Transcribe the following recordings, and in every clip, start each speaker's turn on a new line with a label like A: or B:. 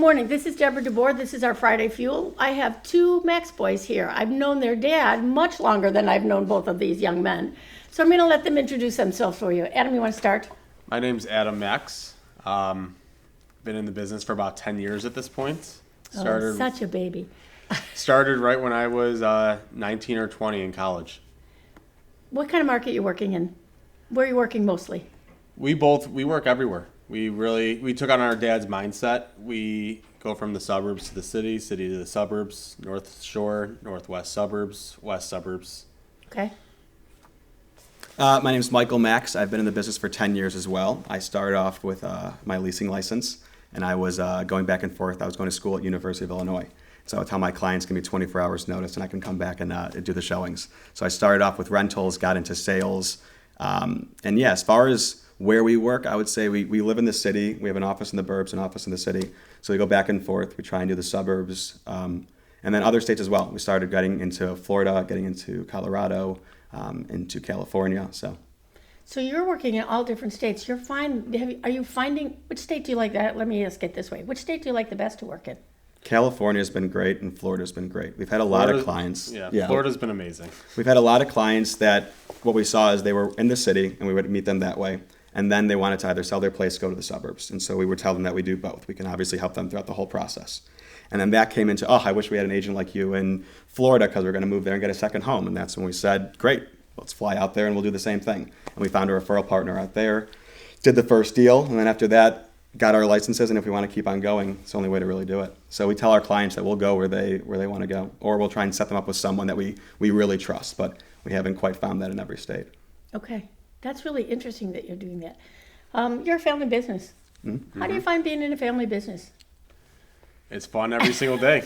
A: morning. This is Deborah DeBoer. This is our Friday Fuel. I have two Max boys here. I've known their dad much longer than I've known both of these young men. So I'm going to let them introduce themselves for you. Adam, you want to start?
B: My name's Adam Max. Been in the business for about 10 years at this point.
A: Such a baby.
B: Started right when I was 19 or 20 in college.
A: What kind of market are you working in? Where are you working mostly?
B: We work everywhere. We took on our dad's mindset. We go from the suburbs to the city to the suburbs, North Shore, northwest suburbs, west suburbs.
A: Okay.
C: My name is Michael Max. I've been in the business for 10 years as well. I started off with my leasing license, and I was going back and forth. I was going to school at University of Illinois. So I tell my clients, give me 24 hours notice, and I can come back and do the showings. So I started off with rentals, got into sales. And yeah, as far as where we work, I would say we live in the city. We have an office in the burbs, an office in the city. So we go back and forth. We try and do the suburbs. And then other states as well. We started getting into Florida, getting into Colorado, into California. So
A: you're working in all different states. Are you finding, which state do you like that? Let me ask it this way. Which state do you like the best to work in?
C: California's been great, and Florida's been great. We've had a lot of clients.
B: Yeah, Florida's been amazing.
C: We've had a lot of clients that what we saw is they were in the city, and we would meet them that way. And then they wanted to either sell their place, go to the suburbs. And so we would tell them that we do both. We can obviously help them throughout the whole process. And then that came into, I wish we had an agent like you in Florida because we're going to move there and get a second home. And that's when we said, great, let's fly out there and we'll do the same thing. And we found a referral partner out there, did the first deal, and then after that, got our licenses. And if we want to keep on going, it's the only way to really do it. So we tell our clients that we'll go where they want to go, or we'll try and set them up with someone that we really trust. But we haven't quite found that in every state.
A: Okay. That's really interesting that you're doing that. You're a family business. Mm-hmm. How do you find being in a family business?
B: It's fun every single day.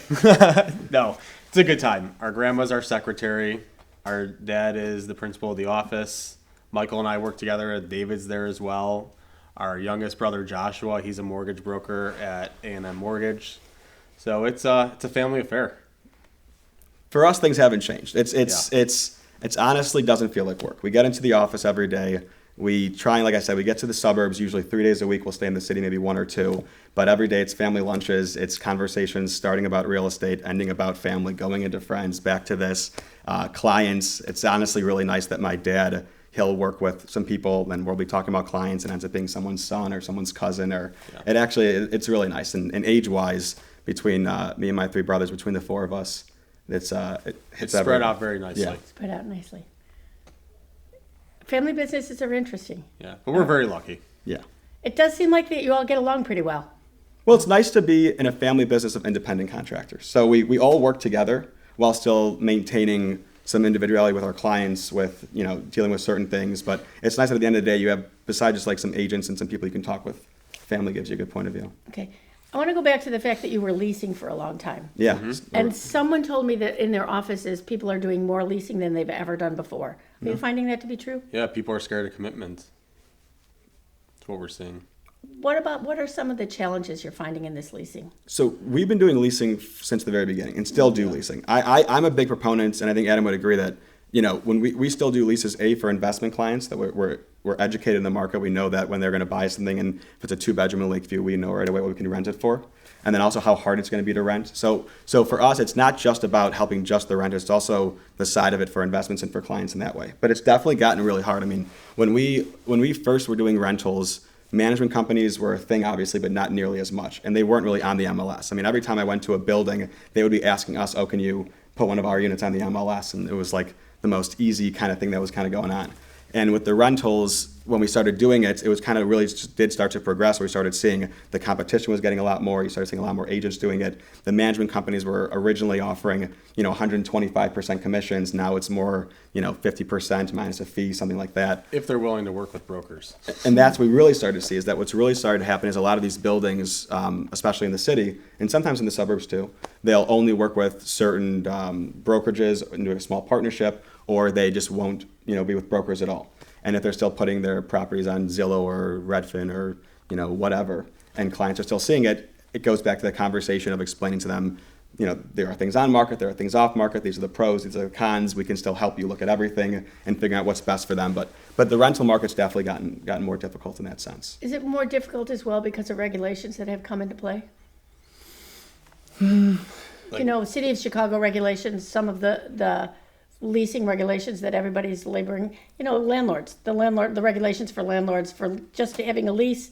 B: No, it's a good time. Our grandma's our secretary. Our dad is the principal of the office. Michael and I work together. David's there as well. Our youngest brother, Joshua, he's a mortgage broker at A&M Mortgage. So it's a family affair.
C: For us, things haven't changed. It's honestly doesn't feel like work. We get into the office every day. We try, like I said, we get to the suburbs usually 3 days a week. We'll stay in the city, maybe 1 or 2. But every day it's family lunches, it's conversations starting about real estate, ending about family, going into friends, back to this. Clients, it's honestly really nice that my dad, he'll work with some people and we'll be talking about clients and ends up being someone's son or someone's cousin. It's really nice. And age-wise, between me and my 3 brothers, between the 4 of us, it's
B: spread out very nicely.
C: Yeah.
A: Spread out nicely. Family businesses are interesting.
B: Yeah, but we're very lucky.
A: Yeah. It does seem like that you all get along pretty well.
C: Well, it's nice to be in a family business of independent contractors. So we all work together while still maintaining some individuality with our clients, with dealing with certain things. But it's nice that at the end of the day you have, besides just like some agents and some people you can talk with, family gives you a good point of view.
A: Okay. I want to go back to the fact that you were leasing for a long time.
C: Yeah.
A: Mm-hmm. And someone told me that in their offices, people are doing more leasing than they've ever done before. Are you finding that to be true?
B: Yeah, people are scared of commitment. That's what we're seeing.
A: What are some of the challenges you're finding in this leasing?
C: So we've been doing leasing since the very beginning and still do leasing. I'm a big proponent, and I think Adam would agree that, when we still do leases, for investment clients, that we're educated in the market. We know that when they're going to buy something, and if it's a 2-bedroom in Lakeview, we know right away what we can rent it for. And then also how hard it's going to be to rent. So for us, it's not just about helping just the renters. It's also the side of it for investments and for clients in that way. But it's definitely gotten really hard. I mean, when we first were doing rentals, management companies were a thing, obviously, but not nearly as much. And they weren't really on the MLS. I mean, every time I went to a building, they would be asking us, can you put one of our units on the MLS? And it was like the most easy kind of thing that was kind of going on. And with the rentals, when we started doing it, it was kind of really did start to progress. We started seeing the competition was getting a lot more. You started seeing a lot more agents doing it. The management companies were originally offering, 125% commissions. Now it's more, 50% minus a fee, something like that.
B: If they're willing to work with brokers.
C: And that's what we really started to see, is that what's really started to happen is a lot of these buildings, especially in the city, and sometimes in the suburbs too, they'll only work with certain brokerages into a small partnership, or they just won't, be with brokers at all. And if they're still putting their properties on Zillow or Redfin or, whatever, and clients are still seeing it, it goes back to the conversation of explaining to them, there are things on market, there are things off market, these are the pros, these are the cons, we can still help you look at everything and figure out what's best for them. But the rental market's definitely gotten more difficult in that sense.
A: Is it more difficult as well because of regulations that have come into play? You know, City of Chicago regulations, some of the leasing regulations that everybody's laboring, you know, the regulations for landlords for just having a lease,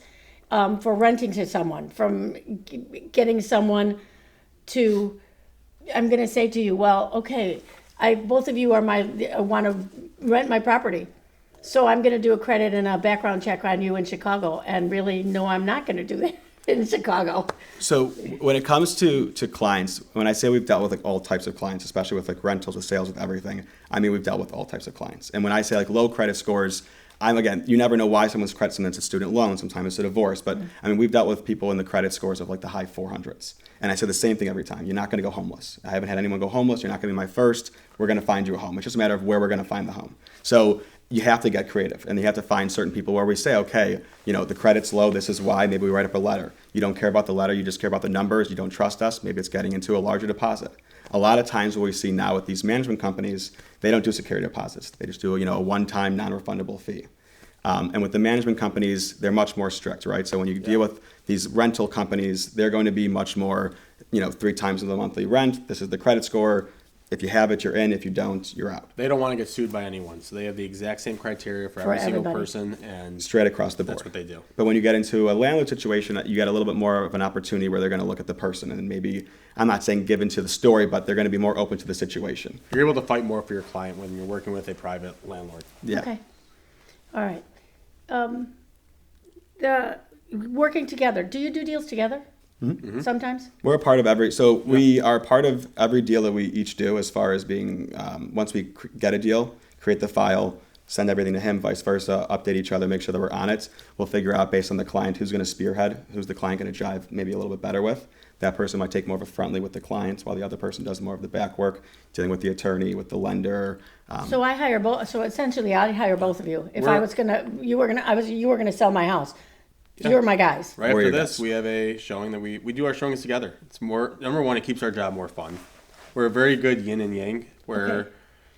A: for renting to someone, from getting someone to, I'm going to say to you, well, okay, both of you are want to rent my property. So I'm going to do a credit and a background check on you in Chicago, and really, no, I'm not going to do that in Chicago.
C: So when it comes to clients, when I say we've dealt with like all types of clients, especially with like rentals, with sales, with everything, I mean we've dealt with all types of clients. And when I say like low credit scores, again, you never know why someone's credit. Sometimes it's a student loan, sometimes it's a divorce. But I mean, we've dealt with people in the credit scores of like the high 400s. And I say the same thing every time. You're not going to go homeless. I haven't had anyone go homeless. You're not going to be my first. We're going to find you a home. It's just a matter of where we're going to find the home. So you have to get creative, and you have to find certain people where we say, okay, you know, the credit's low. This is why. Maybe we write up a letter. You don't care about the letter. You just care about the numbers. You don't trust us. Maybe it's getting into a larger deposit. A lot of times what we see now with these management companies, they don't do security deposits. They just do, you know, a one-time non-refundable fee. And with the management companies, they're much more strict, right? So when you deal with these rental companies, they're going to be much more, you know, 3 times the monthly rent. This is the credit score. If you have it, you're in. If you don't, you're out.
B: They don't want to get sued by anyone, so they have the exact same criteria for every single
A: everybody.
B: person, and
C: Straight across the board.
B: that's what they do.
C: But when you get into a landlord situation, you get a little bit more of an opportunity where they're going to look at the person and maybe, I'm not saying give into the story, but they're going to be more open to the situation.
B: You're able to fight more for your client when you're working with a private landlord.
C: Yeah.
A: Okay. All right. The working together. Do you do deals together? Mm-hmm. Sometimes.
C: We're a part of we are part of every deal that we each do, as far as being, once we get a deal, create the file, send everything to him, vice versa, update each other, make sure that we're on it. We'll figure out based on the client who's going to spearhead, who's the client going to jive maybe a little bit better with. That person might take more of a friendly with the clients, while the other person does more of the back work, dealing with the attorney, with the lender.
A: So I hire both. So essentially, I hire both of you. If you were gonna sell my house.
B: Yeah.
A: You're my guys.
B: Right
C: We're
B: after
C: your
B: this,
C: guys.
B: we have a showing that we do our showings together. It's more, number one, it keeps our job more fun. We're a very good yin and yang, where
A: Okay.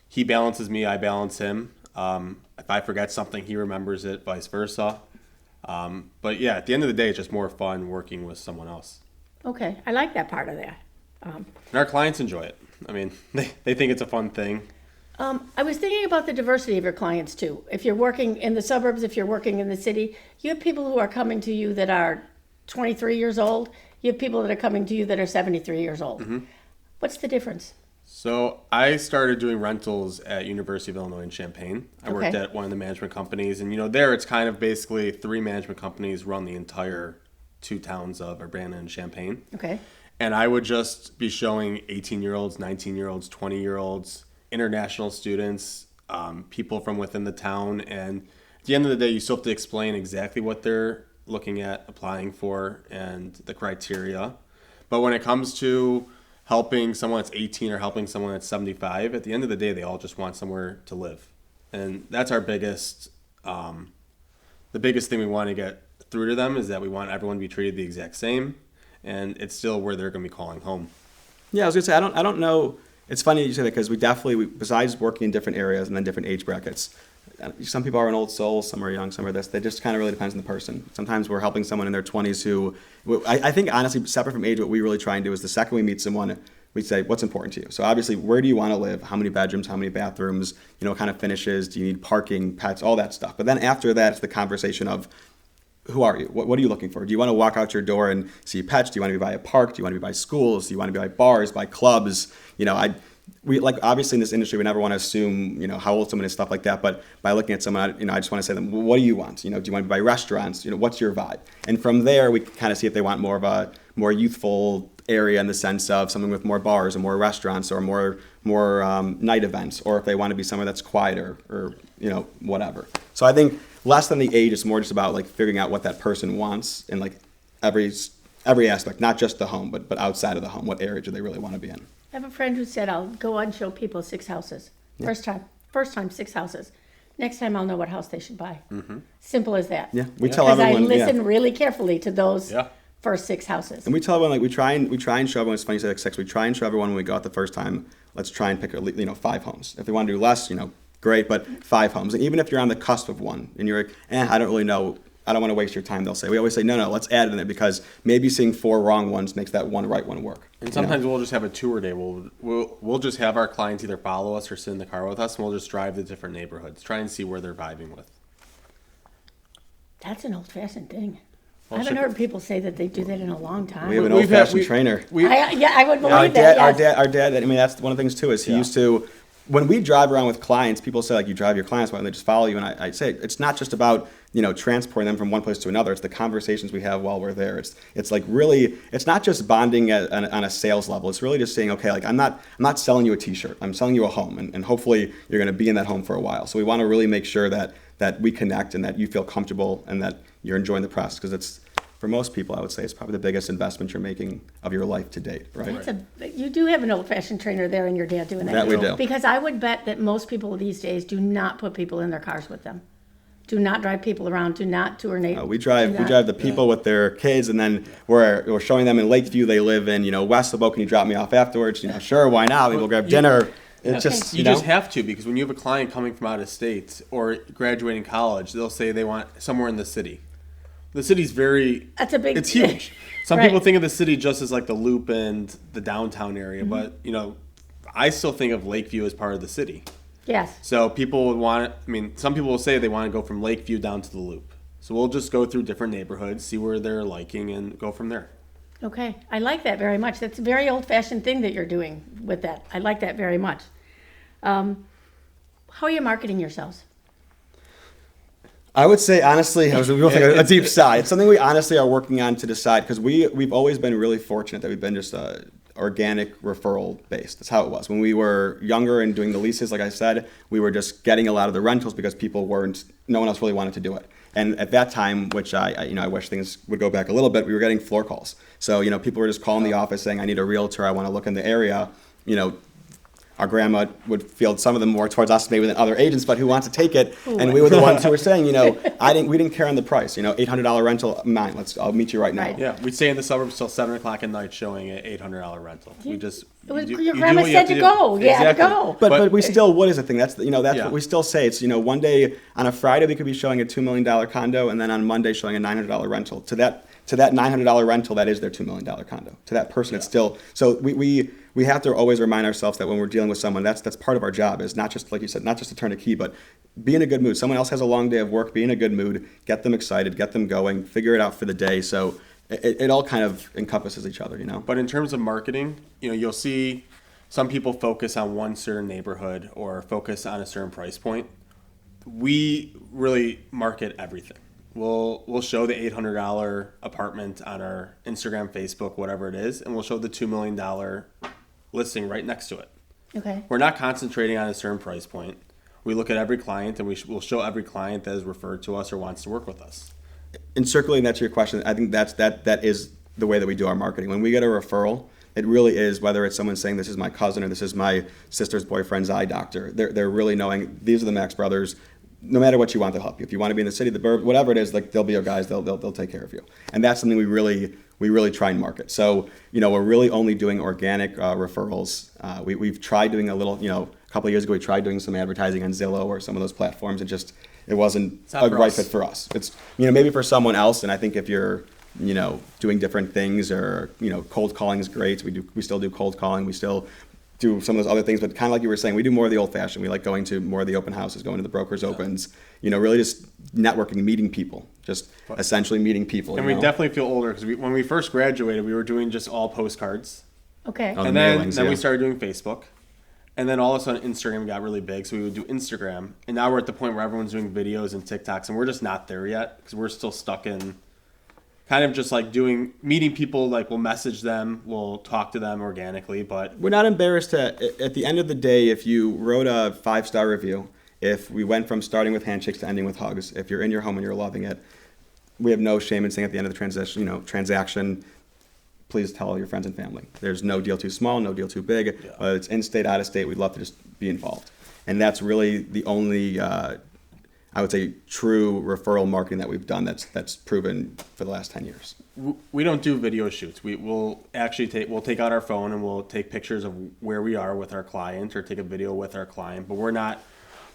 B: he balances me, I balance him. If I forget something, he remembers it, vice versa. But yeah, at the end of the day, it's just more fun working with someone else.
A: Okay, I like that part of that.
B: And our clients enjoy it. I mean, they think it's a fun thing.
A: I was thinking about the diversity of your clients too. If you're working in the suburbs, if you're working in the city, you have people who are coming to you that are 23 years old. You have people that are coming to you that are 73 years old. Mm-hmm. What's the difference?
B: So I started doing rentals at University of Illinois in Champaign. I worked
A: Okay.
B: at one of the management companies, and there it's kind of basically 3 management companies run the entire 2 towns of Urbana and Champaign.
A: Okay.
B: And I would just be showing 18-year-olds, 19-year-olds, 20-year-olds, international students, people from within the town. And at the end of the day, you still have to explain exactly what they're looking at applying for and the criteria. But when it comes to helping someone that's 18 or helping someone that's 75, at the end of the day, they all just want somewhere to live. And that's our biggest, the biggest thing we want to get through to them, is that we want everyone to be treated the exact same. And it's still where they're going to be calling home.
C: Yeah, I was gonna say, I don't know. It's funny you say that, because we besides working in different areas and then different age brackets, some people are an old soul, some are young, some are this. They just kind of really depends on the person. Sometimes we're helping someone in their 20s who, I think honestly, separate from age, what we really try and do is the second we meet someone, we say, what's important to you? So obviously, where do you want to live? How many bedrooms? How many bathrooms? What kind of finishes? Do you need parking, pets, all that stuff? But then after that, it's the conversation of, who are you? What are you looking for? Do you want to walk out your door and see pets? Do you want to be by a park? Do you want to be by schools? Do you want to be by bars, by clubs? We like, obviously in this industry, we never want to assume, how old someone is, stuff like that. But by looking at someone, I just want to say to them, well, what do you want? Do you want to be by restaurants? What's your vibe? And from there, we kind of see if they want more of a more youthful area, in the sense of something with more bars or more restaurants or more night events, or if they want to be somewhere that's quieter or whatever. So I think less than the age, it's more just about like figuring out what that person wants in like every aspect, not just the home, but outside of the home. What area do they really want to be in?
A: I have a friend who said, I'll go and show people 6 houses.
C: Yeah.
A: First time 6 houses. Next time I'll know what house they should buy. Mm-hmm. Simple as that.
C: Yeah, we
B: Yeah.
C: tell
A: Because I
C: everyone.
A: listen really carefully to those
B: Yeah.
A: first 6 houses.
C: And we tell everyone, like, we try and show everyone, it's funny you say like 6, we try and show everyone when we go out the first time, let's try and pick 5 homes. If they want to do less, great, but 5 homes. And even if you're on the cusp of one and you're like, I don't really know I don't want to waste your time, they'll say. We always say, no, let's add it in there because maybe seeing 4 wrong ones makes that one right one work.
B: And sometimes we'll just have a tour day. We'll just have our clients either follow us or sit in the car with us, and we'll just drive to different neighborhoods, try and see where they're vibing with.
A: That's an old-fashioned thing.
B: Well,
A: I haven't heard people say that they do that in a long time.
C: We have an
B: We've had-
C: old-fashioned
B: we-
C: trainer.
A: I would believe
C: Our
A: that.
C: dad,
A: Yes.
C: our dad. I mean, that's one of the things too. Is he used to, when we drive around with clients, people say like, you drive your clients, why don't they just follow you? And I say it's not just about transporting them from one place to another. It's the conversations we have while we're there. It's like really, it's not just bonding on a sales level. It's really just saying, okay, like I'm not selling you a T-shirt. I'm selling you a home, and hopefully you're going to be in that home for a while. So we want to really make sure that we connect and that you feel comfortable and that you're enjoying the process because it's. For most people, I would say it's probably the biggest investment you're making of your life to date, right?
A: You do have an old-fashioned trainer there and your dad doing that.
C: That we do.
A: Because I would bet that most people these days do not put people in their cars with them. Do not drive people around. Do not tour neighbors.
C: We drive the people with their kids, and then we're showing them in Lakeview. They live in West Lebo. Can you drop me off afterwards? Sure, why not? We will grab dinner. It's just
B: you just have to, because when you have a client coming from out of state or graduating college, they'll say they want somewhere in the city. The city's it's huge. Some
A: Right.
B: people think of the city just as like the Loop and the downtown area, but I still think of Lakeview as part of the city.
A: Yes.
B: So people would some people will say they want to go from Lakeview down to the Loop. So we'll just go through different neighborhoods, see where they're liking, and go from there.
A: Okay. I like that very much. That's a very old-fashioned thing that you're doing with that. I like that very much. How are you marketing yourselves?
C: I would say, honestly, we both take a deep sigh. It's something we honestly are working on to decide because we've always been really fortunate that we've been just organic referral based. That's how it was. When we were younger and doing the leases, like I said, we were just getting a lot of the rentals because no one else really wanted to do it. And at that time, which I wish things would go back a little bit, we were getting floor calls. So, people were just calling the office saying, I need a realtor, I want to look in the area. Our grandma would field some of them more towards us maybe than other agents, but who wants to take it? And we were the ones who were saying, we didn't care on the price. $800 rental, mine. I'll meet you right now.
A: Right.
B: Yeah, we'd stay in the suburbs till 7 o'clock at night showing an $800 rental.
A: Your grandma said to go. You had to go.
C: But we still, what is the thing? That's
B: Yeah.
C: what we still say. It's one day on a Friday we could be showing a $2 million condo, and then on Monday showing a $900 rental. To that $900 rental, that is their $2 million condo. To that person, it's still so we have to always remind ourselves that when we're dealing with someone, that's part of our job is not just, like you said, not just to turn a key, but be in a good mood. Someone else has a long day of work, be in a good mood, get them excited, get them going, figure it out for the day. So it all kind of encompasses each other, But
B: in terms of marketing, you'll see some people focus on one certain neighborhood or focus on a certain price point. We really market everything. We'll show the $800 apartment on our Instagram, Facebook, whatever it is, and we'll show the $2 million listing right next to it.
A: Okay.
B: We're not concentrating on a certain price point. We look at every client, and we'll show every client that is referred to us or wants to work with us. And
C: circling that to your question, I think that is the way that we do our marketing. When we get a referral, it really is, whether it's someone saying this is my cousin or this is my sister's boyfriend's eye doctor, they're really knowing these are the Max brothers. No matter what you want, they'll help you. If you want to be in the city, the burb, whatever it is, like they'll be your guys. They'll take care of you. And that's something we really try and market. So we're really only doing organic referrals. We've tried doing a little, a couple of years ago, we tried doing some advertising on Zillow or some of those platforms, and it wasn't a right fit for us. It's maybe for someone else. And I think if you're doing different things or cold calling is great. We still do cold calling. We still do some of those other things, but kind of like you were saying, we do more of the old fashioned. We like going to more of the open houses, going to the brokers opens, really just networking, meeting people, just essentially meeting people.
B: And we definitely feel older because when we first graduated, we were doing just all postcards.
A: Okay.
B: And then we started doing Facebook. And then all of a sudden Instagram got really big, so we would do Instagram. And now we're at the point where everyone's doing videos and TikToks, and we're just not there yet because we're still stuck in kind of just like meeting people, like we'll message them, we'll talk to them organically, but
C: we're not embarrassed at the end of the day, if you wrote a 5-star review, if we went from starting with handshakes to ending with hugs, if you're in your home and you're loving it, we have no shame in saying at the end of the transaction, please tell all your friends and family. There's no deal too small, no deal too big.
B: Yeah.
C: Whether it's in-state, out-of-state, we'd love to just be involved. And that's really the only I would say true referral marketing that we've done that's proven for the last 10 years.
B: We don't do video shoots. We'll actually we'll take out our phone and we'll take pictures of where we are with our client or take a video with our client, but we're not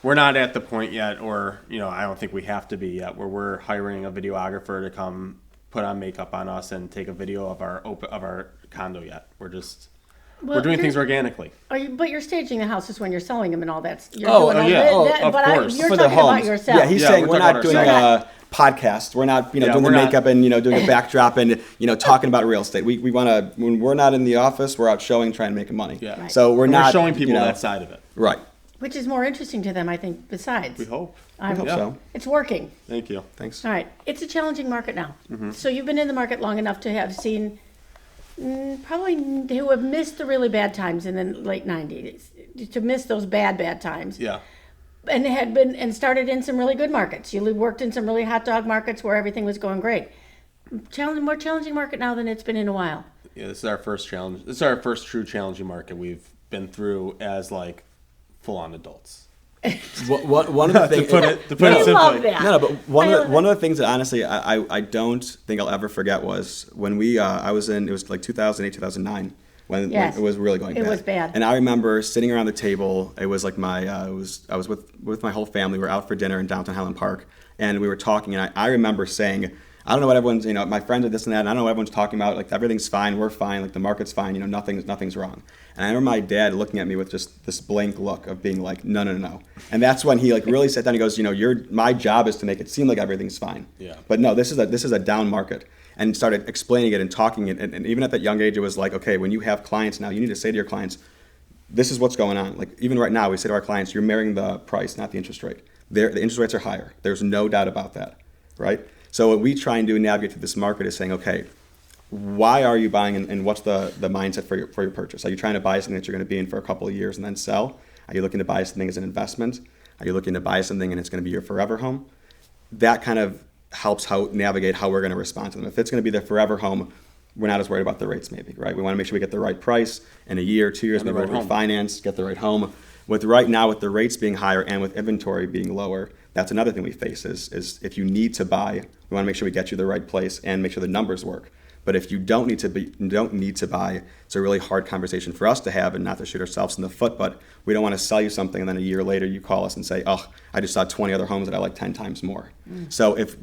B: we're not at the point yet, or I don't think we have to be yet, where we're hiring a videographer to come put on makeup on us and take a video of our condo yet. We're doing things organically.
A: But you're staging the houses when you're selling them and all that. You're
C: Oh,
A: doing all
B: yeah.
A: that,
B: Of
A: but
B: course.
A: You're
C: For the
A: talking about
C: homes.
A: yourself.
C: Yeah, he's
B: Yeah,
C: saying
B: we're
C: we're
B: talking
C: not
B: about
C: doing
B: ourselves.
C: a podcast. We're not, doing the
B: we're not-
C: makeup and, doing a backdrop and, talking about real estate. We want to, when we're not in the office, we're out showing, trying to make money.
B: Yeah. Right.
C: So we're
B: And
C: not
B: we're showing people that side of it.
C: Right.
A: Which is more interesting to them, I think, besides.
B: We hope.
A: I hope
B: Yeah.
C: So,
A: It's working.
B: Thank you.
C: thanks.
A: All right. It's a challenging market now. So you've been in the market long enough to have seen probably who have missed the really bad times in the late 90s, to miss those bad times.
B: Yeah.
A: And had been and started in some really good markets. You worked in some really hot dog markets where everything was going great. More challenging market now than it's been in a while.
B: Yeah, this is our first challenge. This is our first true challenging market we've been through as full-on adults.
C: One of the things,
B: To put
A: I
B: it
A: love
B: simply.
A: that.
C: No, but one
A: I
C: of the things that honestly I don't think I'll ever forget was when it was 2008, 2009 when
A: Yes.
C: it was really going bad.
A: It was bad.
C: And I remember sitting around the table. It was like I was with my whole family. We were out for dinner in downtown Highland Park, and we were talking. And I remember saying, I don't know what everyone's, my friends are this and that, and I don't know what everyone's talking about. Like, everything's fine, we're fine, like the market's fine, nothing's wrong. And I remember my dad looking at me with just this blank look of being like, no. And that's when he really sat down. He goes, my job is to make it seem like everything's fine.
B: Yeah.
C: But no, this is a down market. And started explaining it and talking it. And even at that young age, it was like, okay, when you have clients now, you need to say to your clients, this is what's going on. Like, even right now, we say to our clients, you're marrying the price, not the interest rate. The interest rates are higher. There's no doubt about that, right? So what we try and do navigate through this market is saying, okay, why are you buying and what's the mindset for your purchase? Are you trying to buy something that you're going to be in for a couple of years and then sell? Are you looking to buy something as an investment? Are you looking to buy something and it's going to be your forever home? That kind of helps navigate how we're going to respond to them. If it's going to be the forever home, we're not as worried about the rates maybe, right? We want to make sure we get the right price in a year, 2 years,
B: And the
C: maybe we'll
B: right home.
C: refinance, get the right home. Right now, with the rates being higher and with inventory being lower, that's another thing we face is if you need to buy, we want to make sure we get you the right place and make sure the numbers work. But if you don't need to buy, it's a really hard conversation for us to have, and not to shoot ourselves in the foot, but we don't want to sell you something and then a year later you call us and say, oh, I just saw 20 other homes that I like 10 times more. So if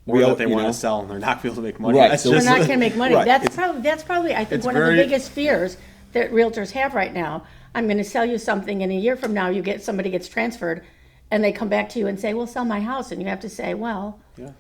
B: Or that they want to sell and they're not going to make money.
C: Right,
B: That's
C: so
A: We're
B: just,
A: not going to make money.
C: Right.
A: That's probably I think
B: it's
A: one of
B: very-
A: the biggest fears that realtors have right now. I'm going to sell you something, and a year from now, somebody gets transferred, and they come back to you and say, "Well, sell my house," and you have to say, "Well,
B: yeah.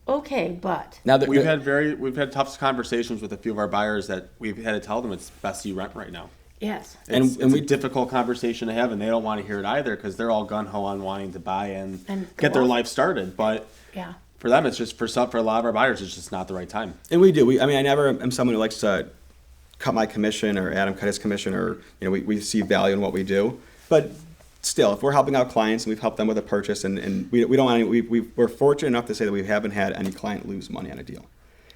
A: okay, but."
C: now
B: We've had tough conversations with a few of our buyers that we've had to tell them it's best you rent right now.
A: Yes.
B: It's a difficult conversation to have, and they don't want to hear it either because they're all gun ho on wanting to buy and
A: go
B: get their
A: off.
B: life started. But
A: Yeah.
B: for them, it's just for a lot of our buyers, it's just not the right time.
C: And we do. I never am someone who likes to cut my commission or Adam cut his commission, or we see value in what we do. But still, if we're helping out clients and we've helped them with a purchase, and we don't want we're fortunate enough to say that we haven't had any client lose money on a deal.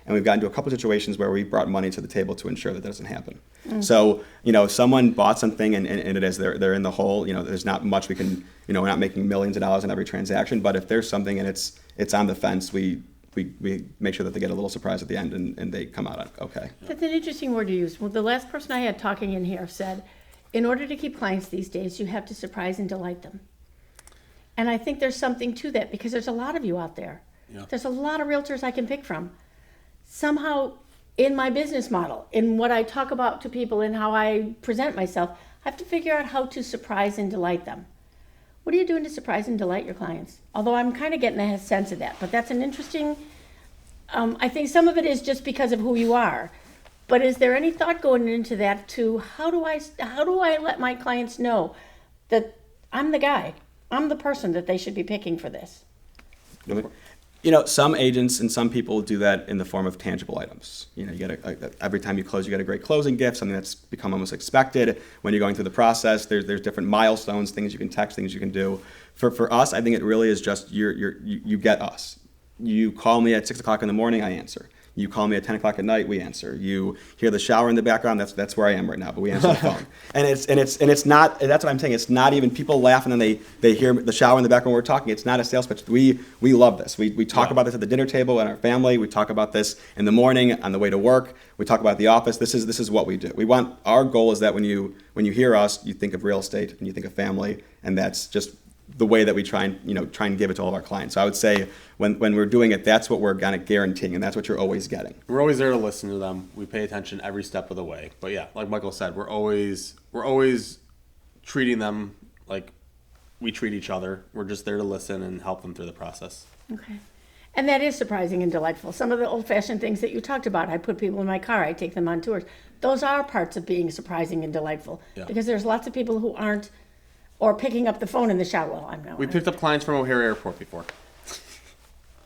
C: And we've gotten to a couple of situations where we brought money to the table to ensure that doesn't happen. So, someone bought something and it is they're in the hole. There's not much we can. We're not making millions of dollars on every transaction. But if there's something and it's on the fence, we make sure that they get a little surprise at the end and they come out okay.
A: That's an interesting word you use. Well, the last person I had talking in here said, in order to keep clients these days, you have to surprise and delight them. And I think there's something to that because there's a lot of you out there.
B: Yeah.
A: There's a lot of realtors I can pick from. Somehow, in my business model, in what I talk about to people and how I present myself, I have to figure out how to surprise and delight them. What are you doing to surprise and delight your clients? Although I'm kind of getting a sense of that, but that's an interesting, I think some of it is just because of who you are. But is there any thought going into that to how do I let my clients know that I'm the guy, I'm the person that they should be picking for this?
C: Some agents and some people do that in the form of tangible items. You get every time you close, you get a great closing gift, something that's become almost expected. When you're going through the process, there's different milestones, things you can text, things you can do. For us, I think it really is just you get us. You call me at 6 o'clock in the morning, I answer. You call me at 10 o'clock at night, we answer. You hear the shower in the background, that's where I am right now, but we answer the phone. And it's not, that's what I'm saying, it's not even, people laugh and then they hear the shower in the background when we're talking. It's not a sales pitch. We love this. We talk about this at the dinner table in our family. We talk about this in the morning on the way to work. We talk about the office. This is what we do. Our goal is that when you hear us, you think of real estate and you think of family, and that's just the way that we try and give it to all of our clients. So I would say when we're doing it, that's what we're kind of guaranteeing, and that's what you're always getting.
B: We're always there to listen to them. We pay attention every step of the way. But yeah, like Michael said, we're always treating them like we treat each other. We're just there to listen and help them through the process.
A: Okay. And that is surprising and delightful. Some of the old-fashioned things that you talked about, I put people in my car, I take them on tours. Those are parts of being surprising and delightful.
B: Yeah.
A: Because there's lots of people who aren't, or picking up the phone in the shower. Well, I'm not.
B: We picked up clients from O'Hare Airport before.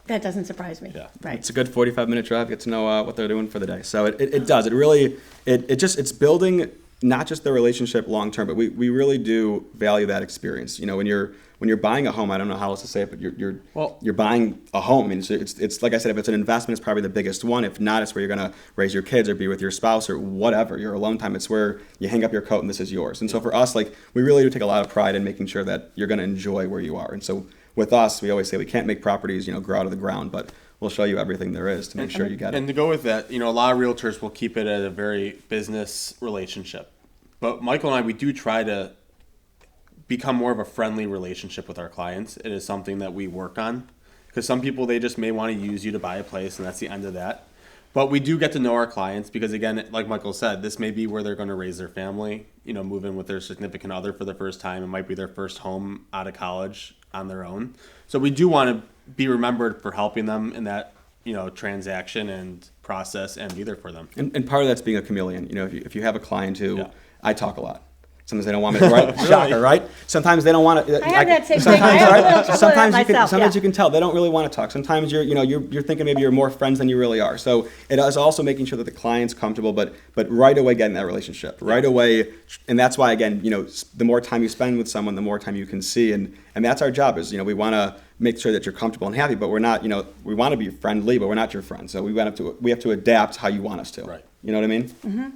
A: That doesn't surprise me.
B: Yeah.
A: Right.
C: It's a good 45-minute drive. Get to know what they're doing for the day. So it does. It really it's building not just the relationship long term, but we really do value that experience. You know, when you're buying a home, I don't know how else to say it, but you're buying a home. I mean, it's like I said, if it's an investment, it's probably the biggest one. If not, it's where you're gonna raise your kids or be with your spouse or whatever. Your alone time. It's where you hang up your coat and this is yours. And so for us, like, we really do take a lot of pride in making sure that you're gonna enjoy where you are. And so with us, we always say we can't make properties, grow out of the ground, but we'll show you everything there is to make sure you get it.
B: And to go with that, a lot of realtors will keep it at a very business relationship. But Michael and I, we do try to become more of a friendly relationship with our clients. It is something that we work on, because some people, they just may want to use you to buy a place, and that's the end of that. But we do get to know our clients because, again, like Michael said, this may be where they're going to raise their family, move in with their significant other for the first time. It might be their first home out of college on their own. So we do want to be remembered for helping them in that, transaction and process, and be there for them.
C: And part of that's being a chameleon. If you have a client who,
B: Yeah.
C: I talk a lot. Sometimes they don't want me to write. Shocker, right? Sometimes they don't want to.
A: I have that same thing. I have a little trouble with that myself,
C: Sometimes
A: yeah.
C: you can tell they don't really want to talk. Sometimes you're thinking maybe you're more friends than you really are. So it is also making sure that the client's comfortable, but right away getting that relationship. Right away, and that's why, again, the more time you spend with someone, the more time you can see, and that's our job. Is we want to make sure that you're comfortable and happy, but we're not. We want to be friendly, but we're not your friend. So we have to adapt how you want us to.
B: Right.
C: You know what I mean?
A: Mm-hmm.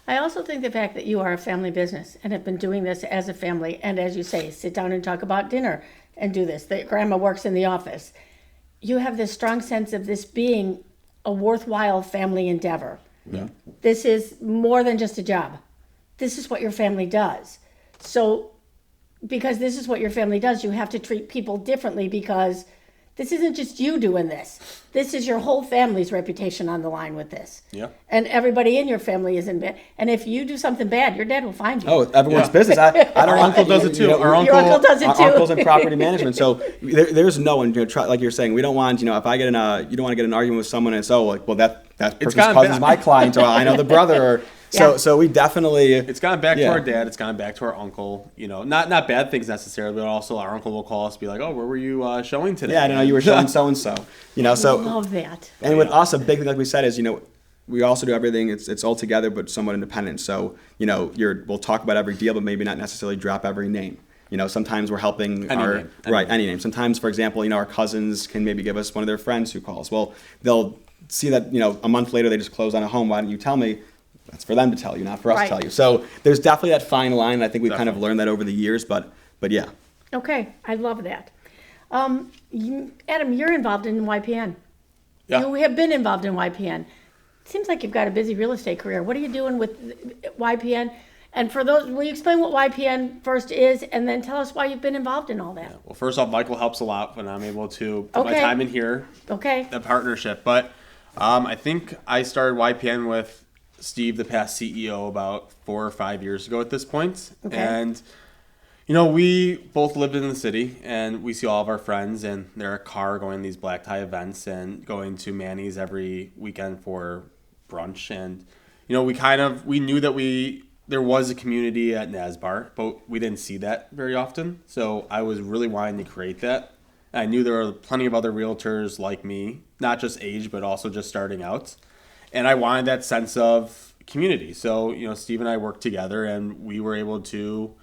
A: I also think the fact that you are a family business and have been doing this as a family, and as you say, sit down and talk about dinner and do this. That grandma works in the office. You have this strong sense of this being a worthwhile family endeavor.
C: Yeah.
A: This is more than just a job. This is what your family does. So, because this is what your family does, you have to treat people differently, because this isn't just you doing this. This is your whole family's reputation on the line with this.
B: Yeah.
A: And everybody in your family is in bed. And if you do something bad, your dad will find you.
C: Oh, everyone's business.
B: Our uncle does it too.
C: Our
A: Your uncle does it too.
C: Our uncle's in property management, so there's no one. Like you're saying, we don't want. If I get you don't want to get an argument with someone, and it's that person's cousin's my client, or I know the brother. Or,
A: Yeah.
C: So we definitely.
B: It's gone back to our dad. It's gone back to our uncle. Not bad things necessarily, but also our uncle will call us, and be like, "Oh, where were you showing today?"
C: Yeah, I didn't know you were showing so and so. So
A: I love that.
C: And with us, a big thing, like we said, is we also do everything. It's all together, but somewhat independent. So we'll talk about every deal, but maybe not necessarily drop every name. Sometimes we're helping any name. Sometimes, for example, our cousins can maybe give us one of their friends who calls. Well, they'll see that a month later they just closed on a home. Why don't you tell me? That's for them to tell you, not for us to tell you. So there's definitely that fine line. I think we've kind of learned that over the years, but yeah.
A: Okay, I love that. Adam, you're involved in YPN.
B: Yeah.
A: You have been involved in YPN. Seems like you've got a busy real estate career. What are you doing with YPN? And for those, will you explain what YPN first is, and then tell us why you've been involved in all that?
B: Well, first off, Michael helps a lot when I'm able to put my time in here.
A: Okay.
B: The partnership. But I think I started YPN with Steve, the past CEO, about 4 or 5 years ago at this point.
A: Okay.
B: And, we both lived in the city, and we see all of our friends and their car going to these black tie events and going to Manny's every weekend for brunch. And, we knew that there was a community at NASBAR, but we didn't see that very often. So I was really wanting to create that. And I knew there were plenty of other realtors like me, not just age, but also just starting out. And I wanted that sense of community. So, Steve and I worked together, and we were able to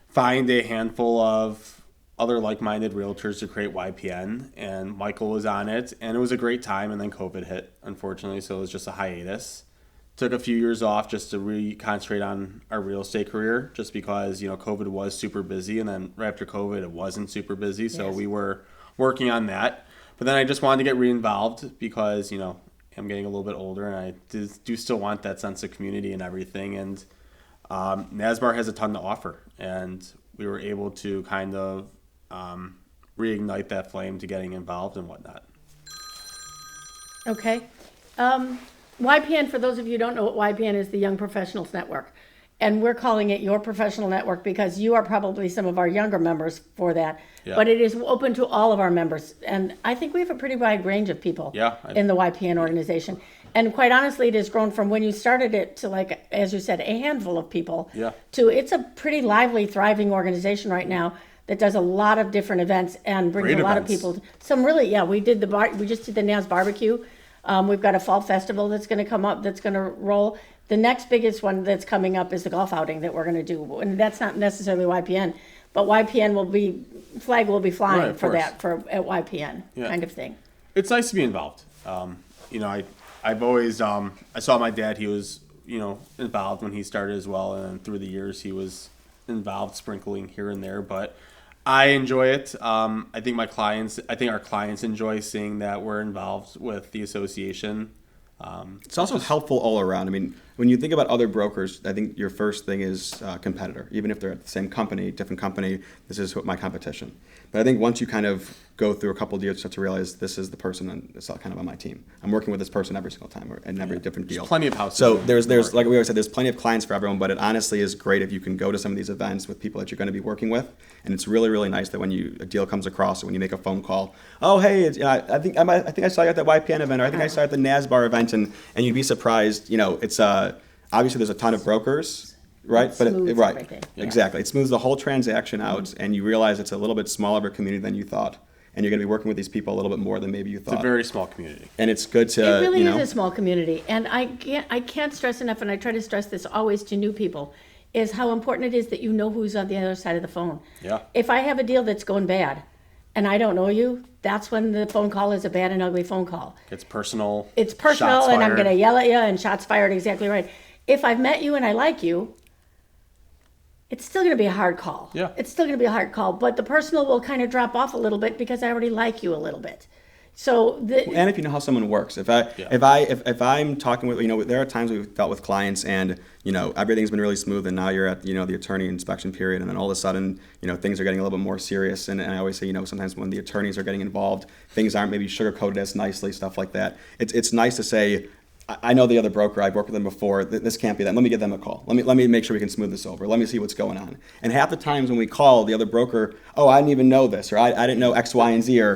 B: find a handful of other like-minded realtors to create YPN. And Michael was on it, and it was a great time. And then COVID hit, unfortunately, so it was just a hiatus. Took a few years off just to really concentrate on our real estate career, just because, COVID was super busy. And then right after COVID, it wasn't super busy. So we were working on that. But then I just wanted to get re-involved because, I'm getting a little bit older, and I do still want that sense of community and everything. And NASBAR has a ton to offer, and we were able to kind of reignite that flame to getting involved and whatnot.
A: Okay. YPN, for those of you who don't know what YPN is, the Young Professionals Network. And we're calling it your professional network because you are probably some of our younger members for that.
B: Yeah.
A: But it is open to all of our members. And I think we have a pretty wide range of people in the YPN organization. And quite honestly, it has grown from when you started it to, like, as you said, a handful of people to it's a pretty lively, thriving organization right now that does a lot of different events and brings
B: Great
A: a lot
B: events.
A: of people. Some really, we did we just did the NAS barbecue. We've got a fall festival that's going to come up, that's going to roll. The next biggest one that's coming up is the golf outing that we're going to do. And that's not necessarily YPN, but flag will be flying
B: Right, of
A: for
B: course.
A: that at YPN kind of thing.
B: It's nice to be involved. I've always, I saw my dad, he was, involved when he started as well. And through the years, he was involved, sprinkling here and there. But I enjoy it. I think our clients enjoy seeing that we're involved with the association.
C: It's also helpful all around. I mean, when you think about other brokers, I think your first thing is competitor. Even if they're at the same company, different company, this is my competition. But I think once you kind of go through a couple of deals, you start to realize this is the person that's kind of on my team. I'm working with this person every single time and every different deal.
B: There's plenty of houses.
C: So there's like we always said, there's plenty of clients for everyone, but it honestly is great if you can go to some of these events with people that you're going to be working with. And it's really, really nice that when a deal comes across or when you make a phone call, oh, hey, I think I saw you at that YPN event, or I think I saw you at the NASBAR event, and you'd be surprised, it's obviously there's a ton of brokers. Right, but
A: everything.
C: Exactly. It smooths the whole transaction out, and you realize it's a little bit smaller of a community than you thought, and you're going to be working with these people a little bit more than maybe you thought.
B: It's a very small community,
C: and it's good to.
A: It really is a small community, and I can't stress enough, and I try to stress this always to new people, is how important it is that you know who's on the other side of the phone.
B: Yeah.
A: If I have a deal that's going bad, and I don't know you, that's when the phone call is a bad and ugly phone call.
B: It's personal.
A: It's personal,
B: Shots
A: and I'm
B: fired.
A: going to yell at you, and shots fired. Exactly right. If I've met you and I like you, it's still going to be a hard call.
B: Yeah.
A: It's still going to be a hard call, but the personal will kind of drop off a little bit because I already like you a little bit. So
C: and if you know how someone works, if I'm talking with, there are times we've dealt with clients and, everything's been really smooth, and now you're at, the attorney inspection period, and then all of a sudden, things are getting a little bit more serious. And I always say, sometimes when the attorneys are getting involved, things aren't maybe sugar-coated as nicely, stuff like that. It's nice to say, I know the other broker, I've worked with them before, this can't be that. Let me give them a call. Let me make sure we can smooth this over. Let me see what's going on. And half the times when we call the other broker, oh, I didn't even know this, or I didn't know X, Y, and Z, or,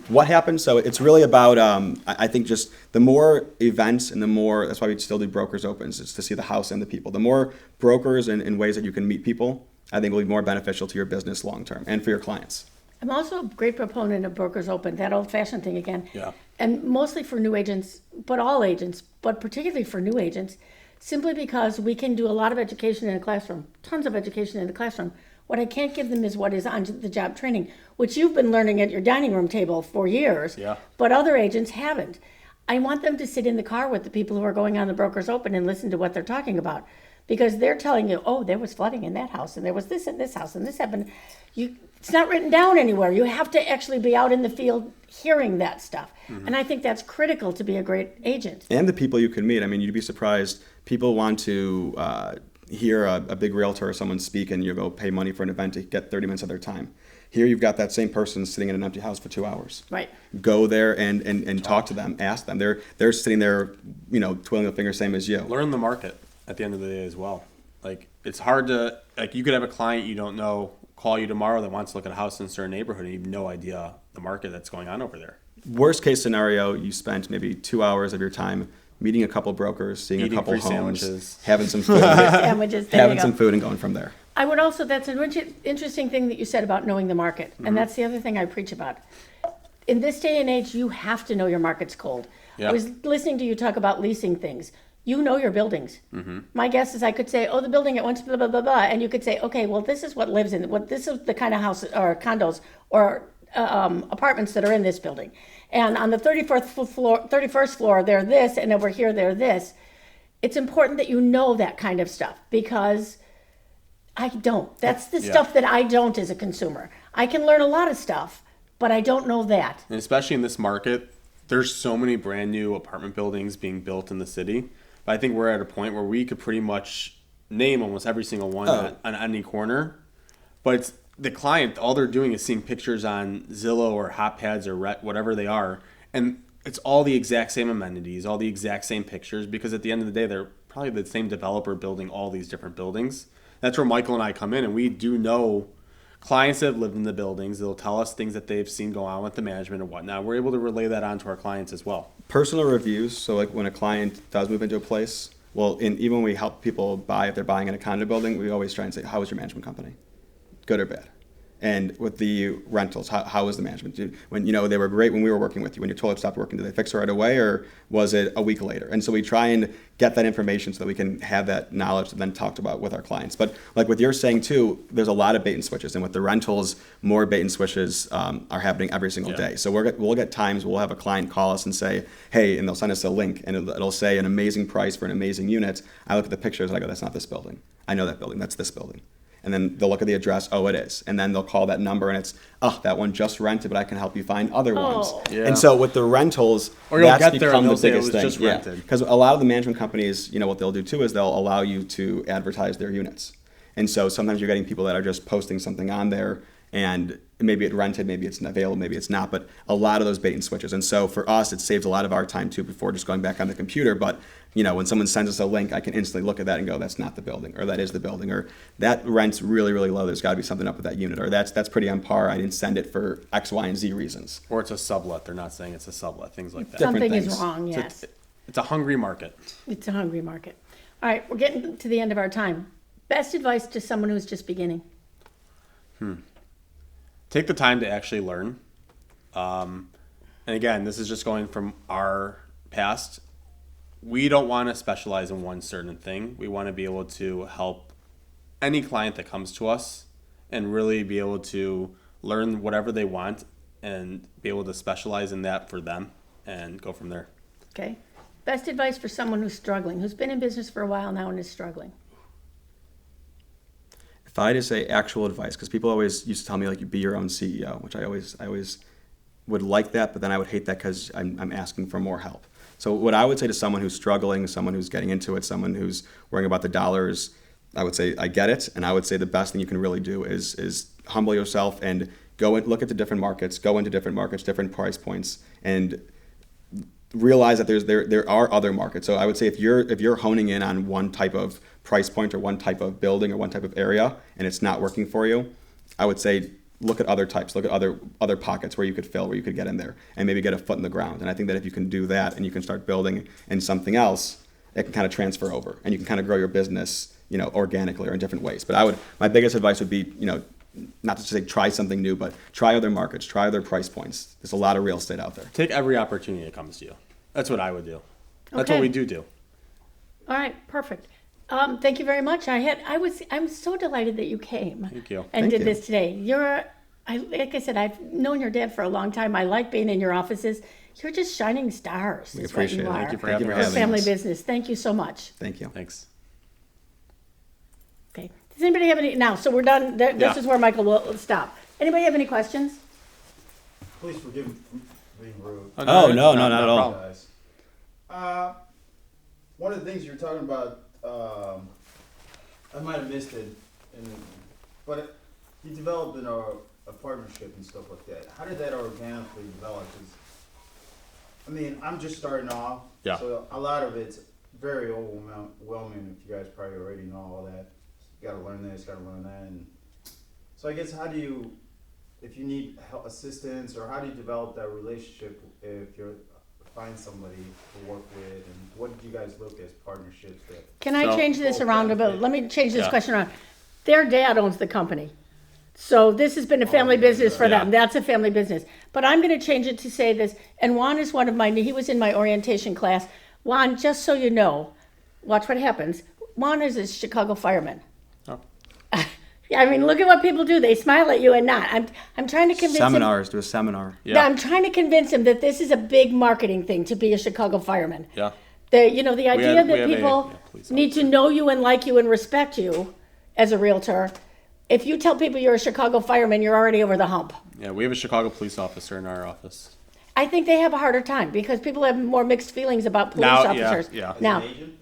C: what happened? So it's really about, I think just the more events and the more, that's why we still do brokers opens, is to see the house and the people. The more brokers and ways that you can meet people, I think will be more beneficial to your business long term and for your clients.
A: I'm also a great proponent of Brokers Open, that old-fashioned thing again.
B: Yeah.
A: And mostly for new agents, but all agents, but particularly for new agents, simply because we can do a lot of education in the classroom, tons of education in the classroom. What I can't give them is what is on the job training, which you've been learning at your dining room table for years, but other agents haven't. I want them to sit in the car with the people who are going on the Brokers Open and listen to what they're talking about. Because they're telling you, oh, there was flooding in that house, and there was this in this house, and this happened. It's not written down anywhere. You have to actually be out in the field hearing that stuff. Mm-hmm. And I think that's critical to be a great agent.
C: And the people you can meet. I mean, you'd be surprised. People want to hear a big realtor or someone speak, and you go pay money for an event to get 30 minutes of their time. Here you've got that same person sitting in an empty house for 2 hours.
A: Right.
C: Go there and talk to them, ask them. They're sitting there, twiddling their fingers, same as you.
B: Learn the market at the end of the day as well. Like, it's hard to, you could have a client you don't know call you tomorrow that wants to look at a house in a certain neighborhood, and you have no idea the market that's going on over there.
C: Worst case scenario, you spent maybe 2 hours of your time meeting a couple brokers, seeing
B: Eating
C: a couple
B: free
C: homes,
B: sandwiches.
C: having some food,
A: Sandwiches, there
C: having
A: you
C: some
A: go.
C: food, and going from there.
A: I would also, that's an interesting thing that you said about knowing the market. Mm-hmm. And that's the other thing I preach about. In this day and age, you have to know your market's cold.
B: Yeah.
A: I was listening to you talk about leasing things. You know your buildings. Mm-hmm. My guess is I could say, oh, the building at once, blah, blah, blah, blah. And you could say, okay, well, this is what lives in it. This is the kind of house or condos or apartments that are in this building. And on the 31st floor, they're this, and over here, they're this. It's important that you know that kind of stuff because I don't. That's the stuff that I don't as a consumer. I can learn a lot of stuff, but I don't know that.
B: And especially in this market, there's so many brand new apartment buildings being built in the city. But I think we're at a point where we could pretty much name almost every single one on any corner. But it's the client, all they're doing is seeing pictures on Zillow or HotPads or whatever they are. And it's all the exact same amenities, all the exact same pictures, because at the end of the day, they're probably the same developer building all these different buildings. That's where Michael and I come in, and we do know clients that have lived in the buildings. They'll tell us things that they've seen go on with the management and whatnot. We're able to relay that on to our clients as well.
C: Personal reviews. So like when a client does move into a place, well, even when we help people buy, if they're buying in a condo building, we always try and say, how is your management company? Good or bad? And with the rentals, how was the management? When they were great when we were working with you, when your toilet stopped working, did they fix it right away, or was it a week later? And so we try and get that information so that we can have that knowledge to then talk about with our clients. But like what you're saying too, there's a lot of bait and switches, and with the rentals, more bait and switches are happening every single day. So we'll get times we'll have a client call us and say, hey, and they'll send us a link, and it'll say an amazing price for an amazing unit. I look at the pictures and I go, that's not this building. I know that building. That's this building. And then they'll look at the address, oh, it is. And then they'll call that number and it's, oh, that one just rented, but I can help you find other ones.
B: Yeah.
C: And so with the rentals,
B: Or you'll
C: that's
B: get there
C: become
B: and
C: the
B: they'll say it
C: biggest
B: was
C: thing.
B: just rented.
C: Because a lot of the management companies, what they'll do too is they'll allow you to advertise their units. And so sometimes you're getting people that are just posting something on there and maybe it rented, maybe it's available, maybe it's not, but a lot of those bait and switches. And so for us, it saves a lot of our time too before just going back on the computer. But when someone sends us a link, I can instantly look at that and go, that's not the building, or that is the building, or that rent's really, really low. There's got to be something up with that unit, or that's pretty on par. I didn't send it for X, Y, and Z reasons.
B: Or it's a sublet. They're not saying it's a sublet, things like that.
C: Different
A: Something is
C: things.
A: wrong,
B: So
A: yes.
B: it's a hungry market.
A: It's a hungry market. All right, we're getting to the end of our time. Best advice to someone who's just beginning?
B: Take the time to actually learn. And again, this is just going from our past. We don't want to specialize in one certain thing. We want to be able to help any client that comes to us and really be able to learn whatever they want and be able to specialize in that for them and go from there.
A: Okay. Best advice for someone who's struggling, who's been in business for a while now and is struggling?
C: If I had to say actual advice, because people always used to tell me like you be your own CEO, which I always would like that, but then I would hate that because I'm asking for more help. So what I would say to someone who's struggling, someone who's getting into it, someone who's worrying about the dollars, I would say I get it, and I would say the best thing you can really do is humble yourself and go and look at the different markets, go into different markets, different price points, and realize that there are other markets. So I would say if you're honing in on one type of price point or one type of building or one type of area and it's not working for you, I would say look at other types, look at other pockets where you could fill, where you could get in there and maybe get a foot in the ground. And I think that if you can do that and you can start building in something else, it can kind of transfer over and you can kind of grow your business, organically or in different ways. But my biggest advice would be, not to say try something new, but try other markets, try other price points. There's a lot of real estate out there.
B: Take every opportunity that comes to you. That's what I would do. That's
A: Okay.
B: what we do.
A: All right, perfect. Thank you very much. I'm so delighted that you came.
B: Thank you.
A: And
C: Thank
A: did
C: you.
A: this today. Like I said, I've known your dad for a long time. I like being in your offices. You're just shining stars.
C: We
A: is
C: appreciate
A: what you
C: it.
A: are.
B: Thank you for
C: Thank you
B: having
C: for
B: us.
A: For
C: having
A: family
C: us.
A: business. Thank you so much.
C: Thank you.
B: Thanks.
A: Okay. Does anybody have any now? So we're done. This
B: Yeah.
A: is where Michael will stop. Anybody have any questions?
D: Please forgive me for being rude.
C: Oh, no, not at all.
B: problem.
D: Guys. One of the things you're talking about, I might have missed it, but you developed a partnership and stuff like that. How did that organically develop? 'Cause, I'm just starting off,
B: Yeah.
D: so a lot of it's very overwhelming. If you guys probably already know all that, you got to learn this, got to learn that, and so I guess if you need help, assistance, or how do you develop that relationship if you find somebody to work with, and what did you guys look as partnerships that?
A: Can I
B: So-
A: change this around a bit? Let me change this
B: Yeah.
A: question around. Their dad owns the company. So this has been a family business for them.
B: Yeah.
A: That's a family business. But I'm going to change it to say this. And Juan is he was in my orientation class. Juan, just so you know, watch what happens. Juan is a Chicago fireman.
B: Oh.
A: Look at what people do. They smile at you and not. I'm trying to convince him.
C: Seminars, do a seminar.
B: Yeah.
A: I'm trying to convince him that this is a big marketing thing to be a Chicago fireman.
B: Yeah.
A: The idea
B: had-
A: that
B: we have
A: people
B: police
A: need to know you and like you and respect you as a realtor. If you tell people you're a Chicago fireman, you're already over the hump.
B: Yeah, we have a Chicago police officer in our office.
A: I think they have a harder time because people have more mixed feelings about police
B: Now,
A: officers.
B: yeah.
A: Now,
D: As an agent?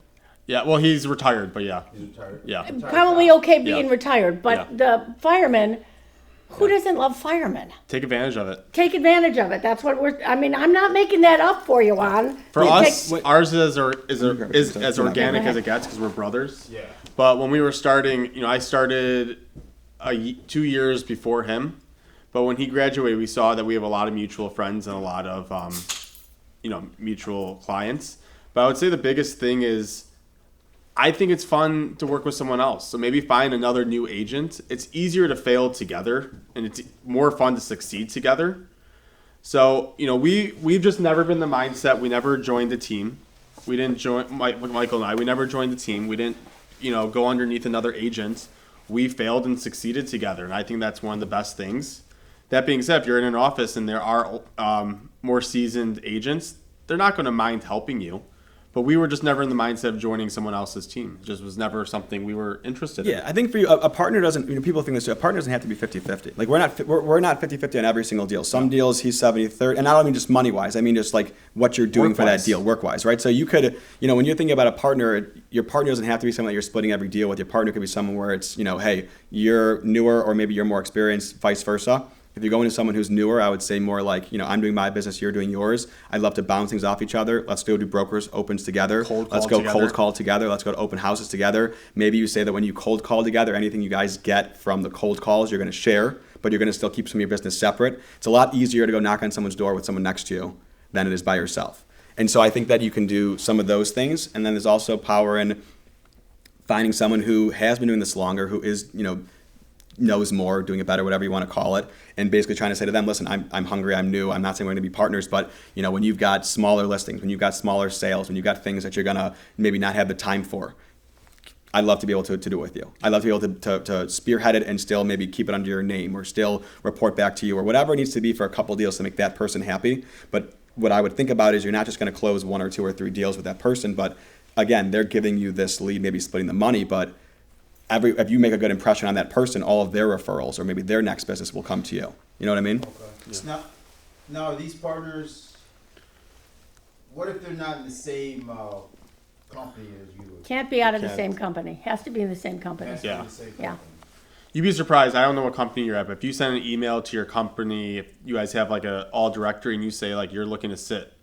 B: Yeah, well, he's retired, but yeah.
D: He's retired.
B: Yeah.
D: Retired
A: Probably
D: cop.
A: okay being
B: Yeah.
A: retired, but the firemen, who doesn't love firemen?
B: Take advantage of it.
A: Take advantage of it. That's what I'm not making that up for you, Juan.
B: For
A: You
B: us,
A: take-
B: ours is as
A: Go
B: organic
A: ahead.
B: as it gets because we're brothers.
D: Yeah.
B: But when we were starting, I started 2 years before him. But when he graduated, we saw that we have a lot of mutual friends and a lot of, mutual clients. But I would say the biggest thing is I think it's fun to work with someone else. So maybe find another new agent. It's easier to fail together, and it's more fun to succeed together. So, we've just never been the mindset. We never joined a team. We didn't join, Michael and I, we never joined the team. We didn't, go underneath another agent. We failed and succeeded together, and I think that's one of the best things. That being said, if you're in an office and there are more seasoned agents, they're not going to mind helping you. But we were just never in the mindset of joining someone else's team. It just was never something we were interested in.
C: Yeah, I think for you, a partner doesn't, people think this too, a partner doesn't have to be 50-50. Like, we're not 50-50 on every single deal. Some deals he's 70-30, and I don't mean just money-wise. I mean just like what you're doing for that
B: Work-wise.
C: deal, work-wise, right? So you could, when you're thinking about a partner, your partner doesn't have to be someone that you're splitting every deal with. Your partner could be someone where it's, hey, you're newer or maybe you're more experienced, vice versa. If you're going to someone who's newer, I would say more like, I'm doing my business, you're doing yours. I'd love to bounce things off each other. Let's go do brokers, opens together. Let's go cold call together. Let's go to open houses together. Maybe you say that when you cold call together, anything you guys get from the cold calls, you're going to share, but you're going to still keep some of your business separate. It's a lot easier to go knock on someone's door with someone next to you than it is by yourself. And so I think that you can do some of those things. And then there's also power in finding someone who has been doing this longer, who is, knows more, doing it better, whatever you want to call it, and basically trying to say to them, listen, I'm hungry, I'm new, I'm not saying we're going to be partners, but when you've got smaller listings, when you've got smaller sales, when you've got things that you're going to maybe not have the time for, I'd love to be able to do it with you. I'd love to be able to spearhead it and still maybe keep it under your name or still report back to you or whatever it needs to be for a couple deals to make that person happy. But what I would think about is you're not just going to close 1 or 2 or 3 deals with that person, but again, they're giving you this lead, maybe splitting the money, but if you make a good impression on that person, all of their referrals or maybe their next business will come to you. You know what I mean?
D: Okay. Now, are these partners, what if they're not in the same company as you?
A: Can't be out of the
B: Can't.
A: same company. Has to be in the same company.
D: Has to be
B: Yeah.
D: the same
A: Yeah.
D: company.
B: You'd be surprised. I don't know what company you're at, but if you send an email to your company, if you guys have like a all directory and you say like you're looking to sit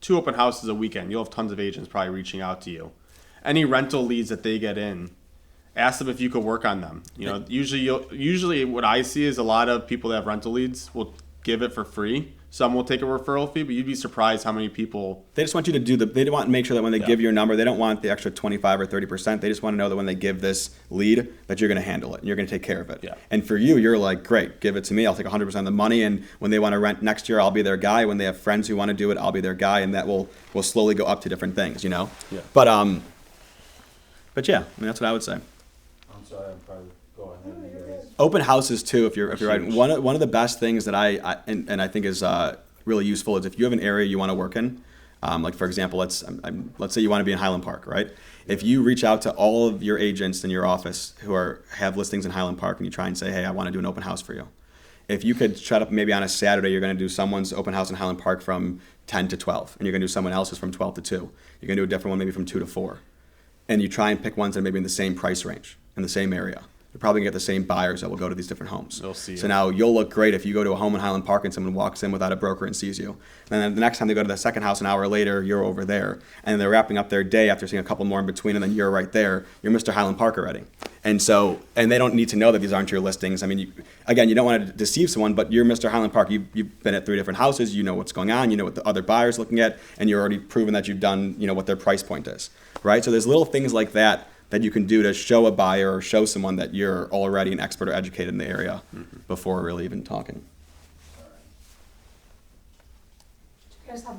B: 2 open houses a weekend, you'll have tons of agents probably reaching out to you. Any rental leads that they get in, ask them if you could work on them. Usually what I see is a lot of people that have rental leads will give it for free. Some will take a referral fee, but you'd be surprised how many people.
C: They just want you to they want to make sure that when they
B: Yeah.
C: give your number, they don't want the extra 25 or 30%. They just want to know that when they give this lead, that you're going to handle it and you're going to take care of it.
B: Yeah.
C: And for you, you're like, great, give it to me. I'll take 100% of the money. And when they want to rent next year, I'll be their guy. When they have friends who want to do it, I'll be their guy. And that will slowly go up to different things,
B: Yeah.
C: But yeah, I mean, that's what I would say.
D: I'm sorry, I'm probably going ahead of you guys.
C: Open houses too, if you're right.
B: Huge.
C: One of the best things that I I think is really useful is if you have an area you want to work in. Like for example, let's say you want to be in Highland Park, right? If you reach out to all of your agents in your office who have listings in Highland Park and you try and say, hey, I want to do an open house for you. If you could shut up maybe on a Saturday, you're going to do someone's open house in Highland Park from 10 to 12, and you're going to do someone else's from 12 to 2. You're going to do a different one maybe from 2 to 4. And you try and pick ones that are maybe in the same price range, in the same area. You're probably going to get the same buyers that will go to these different homes.
B: They'll see
C: So
B: it.
C: now you'll look great if you go to a home in Highland Park and someone walks in without a broker and sees you. And then the next time they go to the second house an hour later, you're over there. And they're wrapping up their day after seeing a couple more in between, and then you're right there. You're Mr. Highland Park already. And they don't need to know that these aren't your listings. I mean, you don't want to deceive someone, but you're Mr. Highland Park. You've been at 3 different houses. You know what's going on. You know what the other buyer's looking at, and you're already proven that you've done, what their price point is, right? So there's little things like that you can do to show a buyer or show someone that you're already an expert or educated in the area before really even talking.
E: You guys have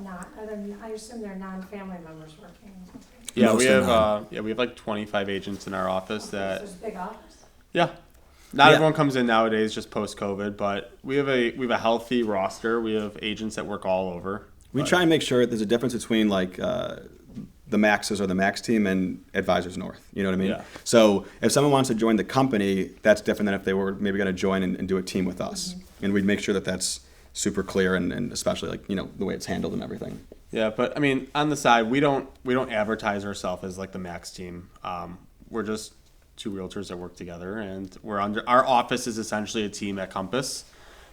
E: I assume they're non-family members working.
B: Yeah,
C: Most
B: we
C: are
B: have
C: not.
B: we have like 25 agents in our office that
E: There's a big office.
B: yeah. Not
C: Yeah.
B: everyone comes in nowadays just post COVID, but we have a healthy roster. We have agents that work all over.
C: We
B: But-
C: try and make sure there's a difference between like the Maxes or the Max team and Advisors North. You know what I mean?
B: Yeah.
C: So if someone wants to join the company, that's different than if they were maybe going to join and do a team with us. And we'd make sure that that's super clear and especially like, the way it's handled and everything.
B: Yeah, but I mean, on the side, we don't advertise ourselves as like the Max team. We're just two realtors that work together, and our office is essentially a team at Compass.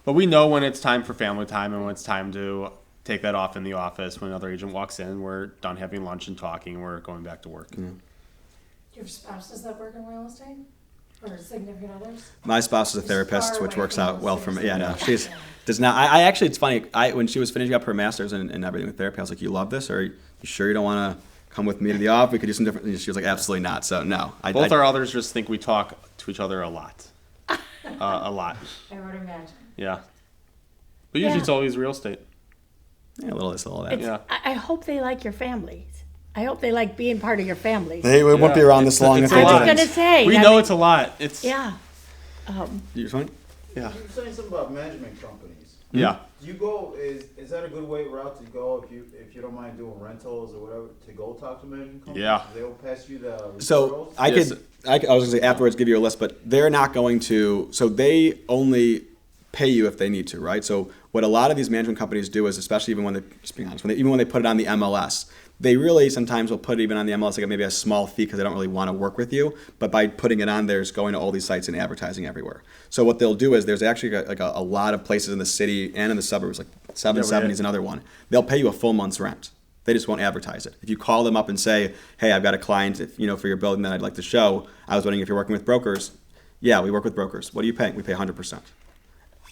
B: But we know when it's time for family time and when it's time to take that off in the office. When another agent walks in, we're done having lunch and talking. We're going back to work.
E: Do you have spouses that work in real estate? Or significant others?
C: My spouse is a
E: It's
C: therapist,
E: far
C: which
E: away
C: works
E: from
C: out
E: those
C: well for
E: things
C: me. Yeah,
E: that
C: no,
E: we
C: she's
E: have.
C: does not. I actually, it's funny. When she was finishing up her master's and everything with therapy, I was like, "You love this, or are you sure you don't want to come with me to the office? We could do some different." And she was like, "Absolutely not." So no,
B: Both our others just think we talk to each other a lot. A lot.
E: I would imagine.
B: Yeah. But usually
A: Yeah.
B: it's always real estate.
C: yeah, a little this, a little that.
A: It's,
B: Yeah.
A: I hope they like your families. I hope they like being part of your families.
C: They won't be
B: Yeah,
C: around this long if
B: it's
C: they
B: a
A: I was
B: lot.
C: didn't.
A: gonna say.
B: We
A: I
B: know
A: mean,
B: it's a lot. It's
A: Yeah.
C: You just want?
B: yeah.
D: You were saying something about management companies.
B: Yeah.
D: Do you go? Is that a good route to go if you don't mind doing rentals or whatever to go talk to management companies?
B: Yeah.
D: They'll pass you the
C: So
D: referrals?
C: I
B: Yes.
C: I was gonna say afterwards give you a list, but they're not going to. So they only pay you if they need to, right? So what a lot of these management companies do is, especially even when they, just being honest, even when they put it on the MLS, they really sometimes will put it even on the MLS like maybe a small fee because they don't really want to work with you. But by putting it on there, it's going to all these sites and advertising everywhere. So what they'll do is there's actually a lot of places in the city and in the suburbs, like 770 is another one. They'll pay you a full month's rent. They just won't advertise it. If you call them up and say, "Hey, I've got a client, for your building that I'd like to show. I was wondering if you're working with brokers." Yeah, we work with brokers. What are you paying? We pay 100%,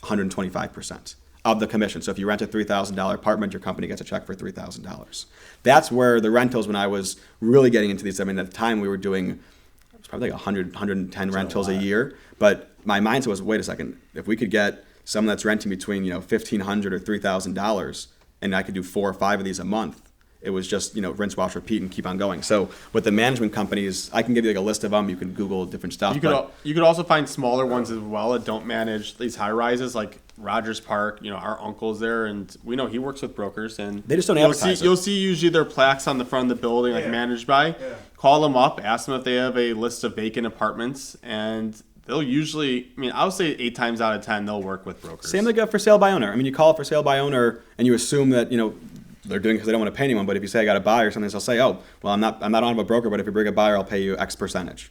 C: 125% of the commission. So if you rent a $3,000 apartment, your company gets a check for $3,000. That's where the rentals, when I was really getting into these, I mean, at the time we were doing, it was probably like 100, 110 rentals a year. But my mindset was, wait a second, if we could get someone that's renting between, $1,500 or $3,000, and I could do 4 or 5 of these a month, it was just, rinse, wash, repeat, and keep on going. So with the management companies, I can give you like a list of them. You can Google different stuff.
B: You could also find smaller ones as well that don't manage these high rises, like Rogers Park. Our uncle's there, and we know he works with brokers, and
C: They just don't
B: you'll
C: advertise
B: see,
C: it.
B: You'll see usually their plaques on the front of the building, like
D: Yeah.
B: managed by.
D: Yeah.
B: Call them up, ask them if they have a list of vacant apartments, and they'll usually, I would say 8 times out of 10 they'll work with brokers.
C: Same like a for sale by owner. I mean, you call it for sale by owner, and you assume that they're doing it because they don't want to pay anyone. But if you say I got a buyer or something, they'll say, "Oh, well, I'm not on a broker, but if you bring a buyer, I'll pay you X percentage."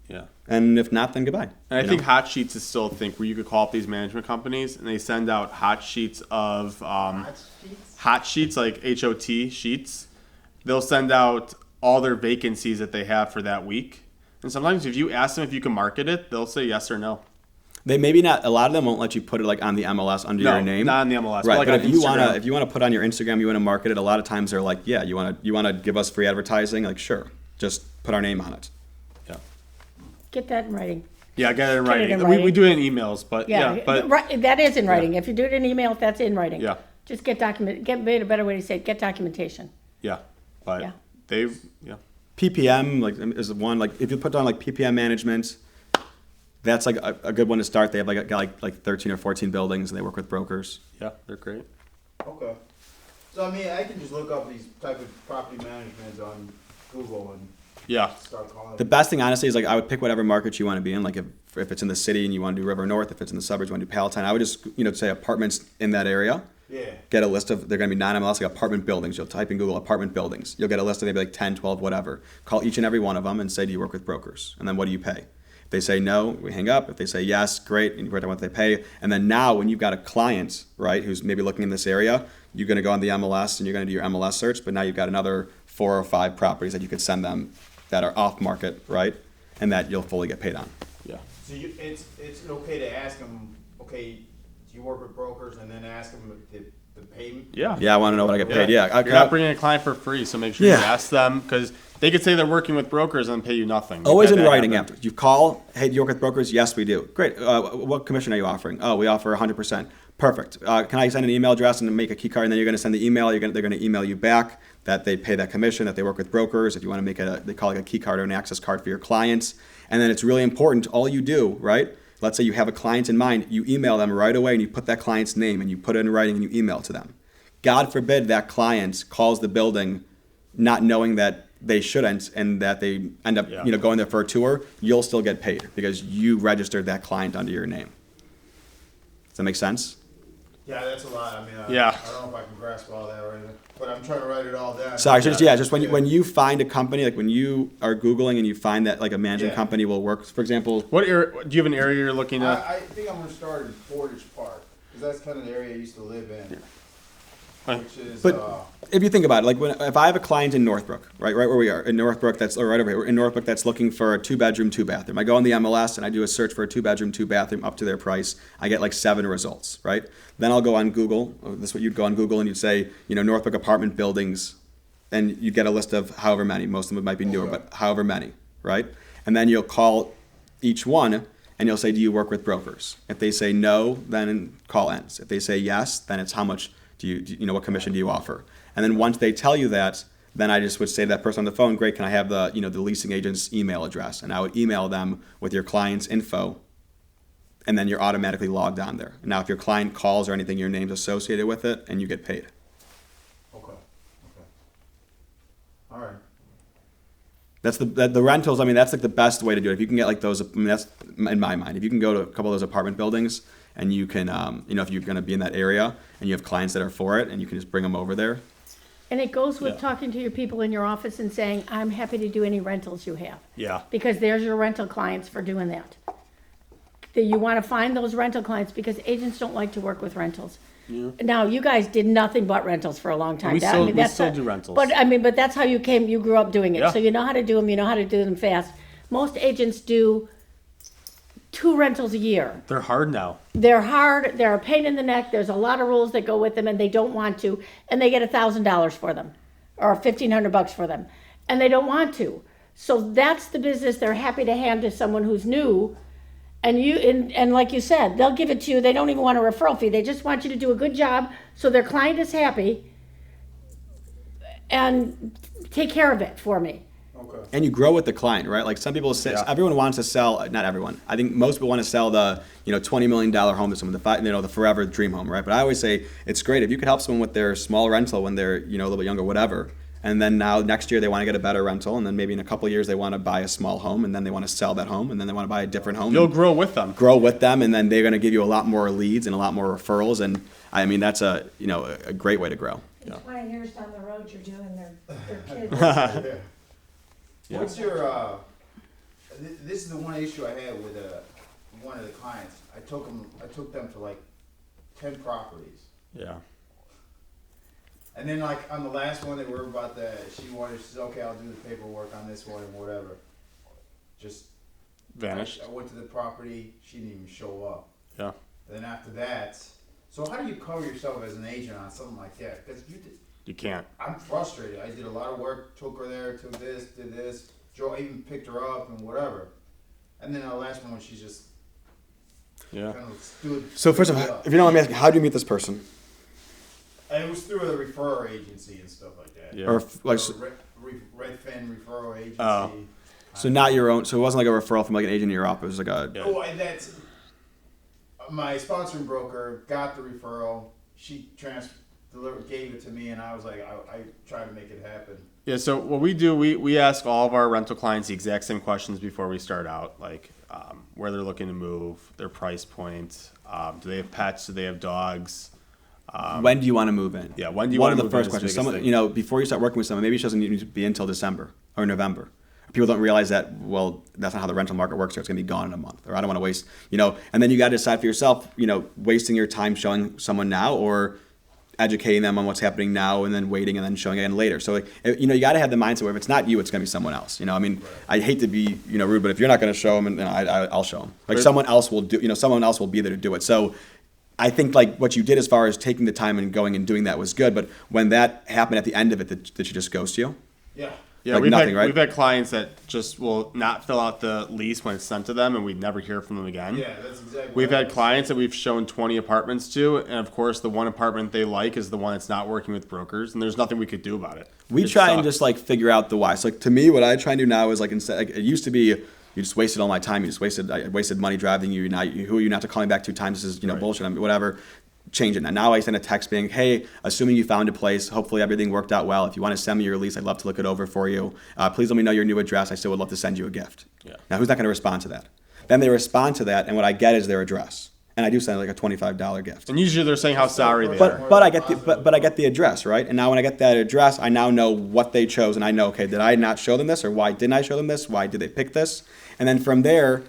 B: Yeah.
C: And if not, then goodbye.
B: And I think hot sheets is still a thing where you could call up these management companies and they send out hot sheets of hot sheets like HOT sheets. They'll send out all their vacancies that they have for that week. And sometimes if you ask them if you can market it, they'll say yes or no.
C: They maybe not. A lot of them won't let you put it like on the MLS under your name.
B: Not on the MLS.
C: Right,
B: But,
C: but
B: like
C: if
B: on
C: you wanna put on your Instagram, you wanna market it. A lot of times they're like, "Yeah, you wanna give us free advertising?" Like, sure, just put our name on it.
B: Yeah.
A: Get that in writing.
B: Yeah, get it in
A: Get it
B: writing.
A: in
B: We
A: writing.
B: do it in emails, but
A: Yeah,
B: but
A: right, that is in writing. If you do it in email, that's in writing.
B: Yeah.
A: Just get a better way to say it, get documentation.
B: yeah. But
A: Yeah.
C: PPM is one like if you put on like PPM management, that's like a good one to start. They have like 13 or 14 buildings and they work with brokers.
B: Yeah, they're great.
D: Okay. So I can just look up these type of property managements on Google and
B: Yeah.
D: start calling.
C: The best thing honestly is like I would pick whatever market you want to be in. Like if it's in the city and you want to do River North, if it's in the suburbs you want to do Palatine, I would just say apartments in that area.
D: Yeah.
C: Get a list of, they're going to be non-MLS, like apartment buildings. You'll type in Google apartment buildings. You'll get a list of maybe like 10, 12, whatever. Call each and every one of them and say, "Do you work with brokers?" And then what do you pay? If they say no, we hang up. If they say yes, great, and you write down what they pay. And then now when you've got a client, right, who's maybe looking in this area, you're going to go on the MLS and you're going to do your MLS search, but now you've got another 4 or 5 properties that you could send them that are off market, right, and that you'll fully get paid on.
B: Yeah.
D: So it's okay to ask them, okay, do you work with brokers, and then ask them the payment?
B: Yeah.
C: Yeah, I want to know what I get paid. Yeah.
B: You're not bringing a client for free, so make sure you
C: Yeah.
B: ask them because they could say they're working with brokers and pay you nothing. We've
C: Always
B: had
C: in
B: that
C: writing
B: happen.
C: after. You call, "Hey, do you work with brokers?" "Yes, we do." "Great. What commission are you offering?" "Oh, we offer 100%. "Perfect. Can I send an email address and make a key card?" And then you're going to send the email. They're going to email you back that they pay that commission, that they work with brokers. If you want to make they call it a key card or an access card for your clients. And then it's really important, all you do, right? Let's say you have a client in mind, you email them right away and you put that client's name and you put it in writing and you email to them. God forbid that client calls the building not knowing that they shouldn't and that they end up going there for a tour, you'll still get paid because you registered that client under your name. Does that make sense?
D: Yeah, that's a lot. I mean,
B: Yeah.
D: I don't know if I can grasp all that right now, but I'm trying to write it all down.
C: Sorry, so just when you find a company, like when you are Googling and you find that like a management
D: Yeah.
C: company will work, for example,
B: What area? Do you have an area you're looking at?
D: I think I'm gonna start in Portage Park because that's kind of the area I used to live in,
B: Huh.
D: which is.
C: But if you think about it, like if I have a client in Northbrook, right where we are in Northbrook, that's or right over here in Northbrook, that's looking for a 2-bedroom, 2-bathroom. I go on the MLS and I do a search for a 2-bedroom, 2-bathroom up to their price. I get like 7 results, right? Then I'll go on Google. This is what you'd go on Google and you'd say, Northbrook apartment buildings, and you get a list of however many. Most of them might be newer, but however many, right? And then you'll call each one and you'll say, do you work with brokers? If they say no, then call ends. If they say yes, then it's how much what commission do you offer? And then once they tell you that, then I just would say to that person on the phone, great, can I have the leasing agent's email address? And I would email them with your client's info, and then you're automatically logged on there. Now, if your client calls or anything, your name's associated with it, and you get paid.
D: Okay. All right.
C: That's the rentals. I mean, that's like the best way to do it. If you can get like those, I mean, that's in my mind. If you can go to a couple of those apartment buildings, and you can, if you're going to be in that area, and you have clients that are for it, and you can just bring them over there.
A: And it goes with
B: Yeah.
A: talking to your people in your office and saying, I'm happy to do any rentals you have.
B: Yeah.
A: Because there's your rental clients for doing that. That you want to find those rental clients because agents don't like to work with rentals.
B: Yeah.
A: Now, you guys did nothing but rentals for a long time.
B: We
A: That-
B: still- we
A: that's
B: still
A: a-
B: do rentals.
A: But that's how you grew up doing it.
B: Yeah.
A: So you know how to do them, you know how to do them fast. Most agents do 2 rentals a year.
B: They're hard now.
A: They're hard, they're a pain in the neck, there's a lot of rules that go with them and they don't want to, and they get $1,000 for them, or $1,500 for them, and they don't want to. So that's the business they're happy to hand to someone who's new, and like you said, they'll give it to you, they don't even want a referral fee, they just want you to do a good job so their client is happy, and take care of it for me.
D: Okay.
C: And you grow with the client, right? Like some people say,
B: Yeah.
C: everyone wants to sell. Not everyone. I think most people want to sell the $20 million home to someone, the forever dream home, right? But I always say it's great if you could help someone with their small rental when they're a little bit younger, whatever. And then now next year they want to get a better rental, and then maybe in a couple of years they want to buy a small home, and then they want to sell that home, and then they want to buy a different home.
B: You'll
C: and
B: grow with them.
C: grow with them, and then they're going to give you a lot more leads and a lot more referrals. And I mean that's a great way to grow.
E: In 20 years down the road, you're doing their kids.
D: Yeah.
B: Yeah.
D: What's your? This is the one issue I had with one of the clients. I took them to like 10 properties,
B: Yeah.
D: and then like on the last one, they were about that. She said, okay, I'll do the paperwork on this one and whatever. Just
B: Vanished.
D: I went to the property. She didn't even show up.
B: Yeah.
D: And then after that, so how do you cover yourself as an agent on something like that? Because
B: You can't.
D: I'm frustrated. I did a lot of work, took her there, took this, did this. Joe even picked her up and whatever. And then the last one, she just
B: Yeah.
D: kind of stood.
C: So first of
D: stood
C: all,
D: up.
C: if you don't mind me asking, how do you meet this person?
D: And it was through a referral agency and stuff like that.
B: Yeah.
C: Or like,
D: Redfin referral agency.
B: Oh.
C: so not your own. So it wasn't like a referral from like an agent in your office. It was like a.
B: Yeah.
D: Oh, and that's my sponsoring broker got the referral. She gave it to me, and I was like, I tried to make it happen.
B: Yeah, so what we do, we ask all of our rental clients the exact same questions before we start out, like where they're looking to move, their price point, do they have pets, do they have dogs?
C: When do you want to move in?
B: Yeah, when do you
C: One
B: want
C: of
B: to
C: the
B: move in
C: first
B: is the
C: questions.
B: biggest
C: Someone,
B: thing.
C: before you start working with someone, maybe it doesn't need to be until December or November. People don't realize that, well, that's not how the rental market works, or it's going to be gone in a month, or I don't want to waste, and then you got to decide for yourself, wasting your time showing someone now or educating them on what's happening now and then waiting and then showing again later. So, you got to have the mindset where if it's not you, it's going to be someone else. I hate to be, rude, but if you're not going to show them, I'll show them. Like someone else will do, someone else will be there to do it. So I think like what you did as far as taking the time and going and doing that was good. But when that happened at the end of it, did she just ghost you?
D: Yeah.
B: Yeah,
C: Like
B: we've
C: nothing,
B: had
C: right?
B: we've had clients that just will not fill out the lease when it's sent to them, and we never hear from them again.
D: Yeah, that's exactly.
B: We've
D: what I
B: had
D: was-
B: clients that we've shown 20 apartments to, and of course, the one apartment they like is the one that's not working with brokers, and there's nothing we could do about it.
C: We
B: It
C: try and
B: sucks.
C: just like figure out the why. So like to me, what I try and do now is like instead, like, it used to be you just wasted all my time. I wasted money driving you. Now who are you not to call me back 2 times? This is
B: Right.
C: bullshit. I mean, whatever. Change it. Now I send a text being, hey, assuming you found a place, hopefully everything worked out well. If you want to send me your lease, I'd love to look it over for you. Please let me know your new address. I still would love to send you a gift.
B: Yeah.
C: Now who's not going to respond to that? Then they respond to that, and what I get is their address. and I do send like a $25 gift.
B: And usually they're saying how sorry they are.
C: But I get but I get the address, right? And now when I get that address, I now know what they chose, and I know, okay, did I not show them this, or why didn't I show them this? Why did they pick this? And then from there,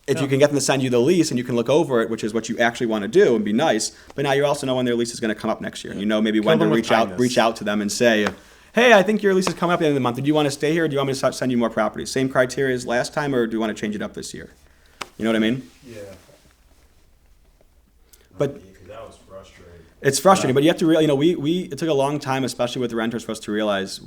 C: if you can get them to send you the lease and you can look over it, which is what you actually want to do and be nice, but now you also know when their lease is going to come up next year. And you know maybe when to
B: them with kindness.
C: reach out to them and say, hey, I think your lease is coming up at the end of the month. Do you want to stay here, or do you want me to send you more properties? Same criteria as last time, or do you want to change it up this year? You know what I mean?
D: Yeah.
C: But
F: Because that was frustrating.
C: it's frustrating, but you have to realize, it took a long time, especially with the renters, for us to realize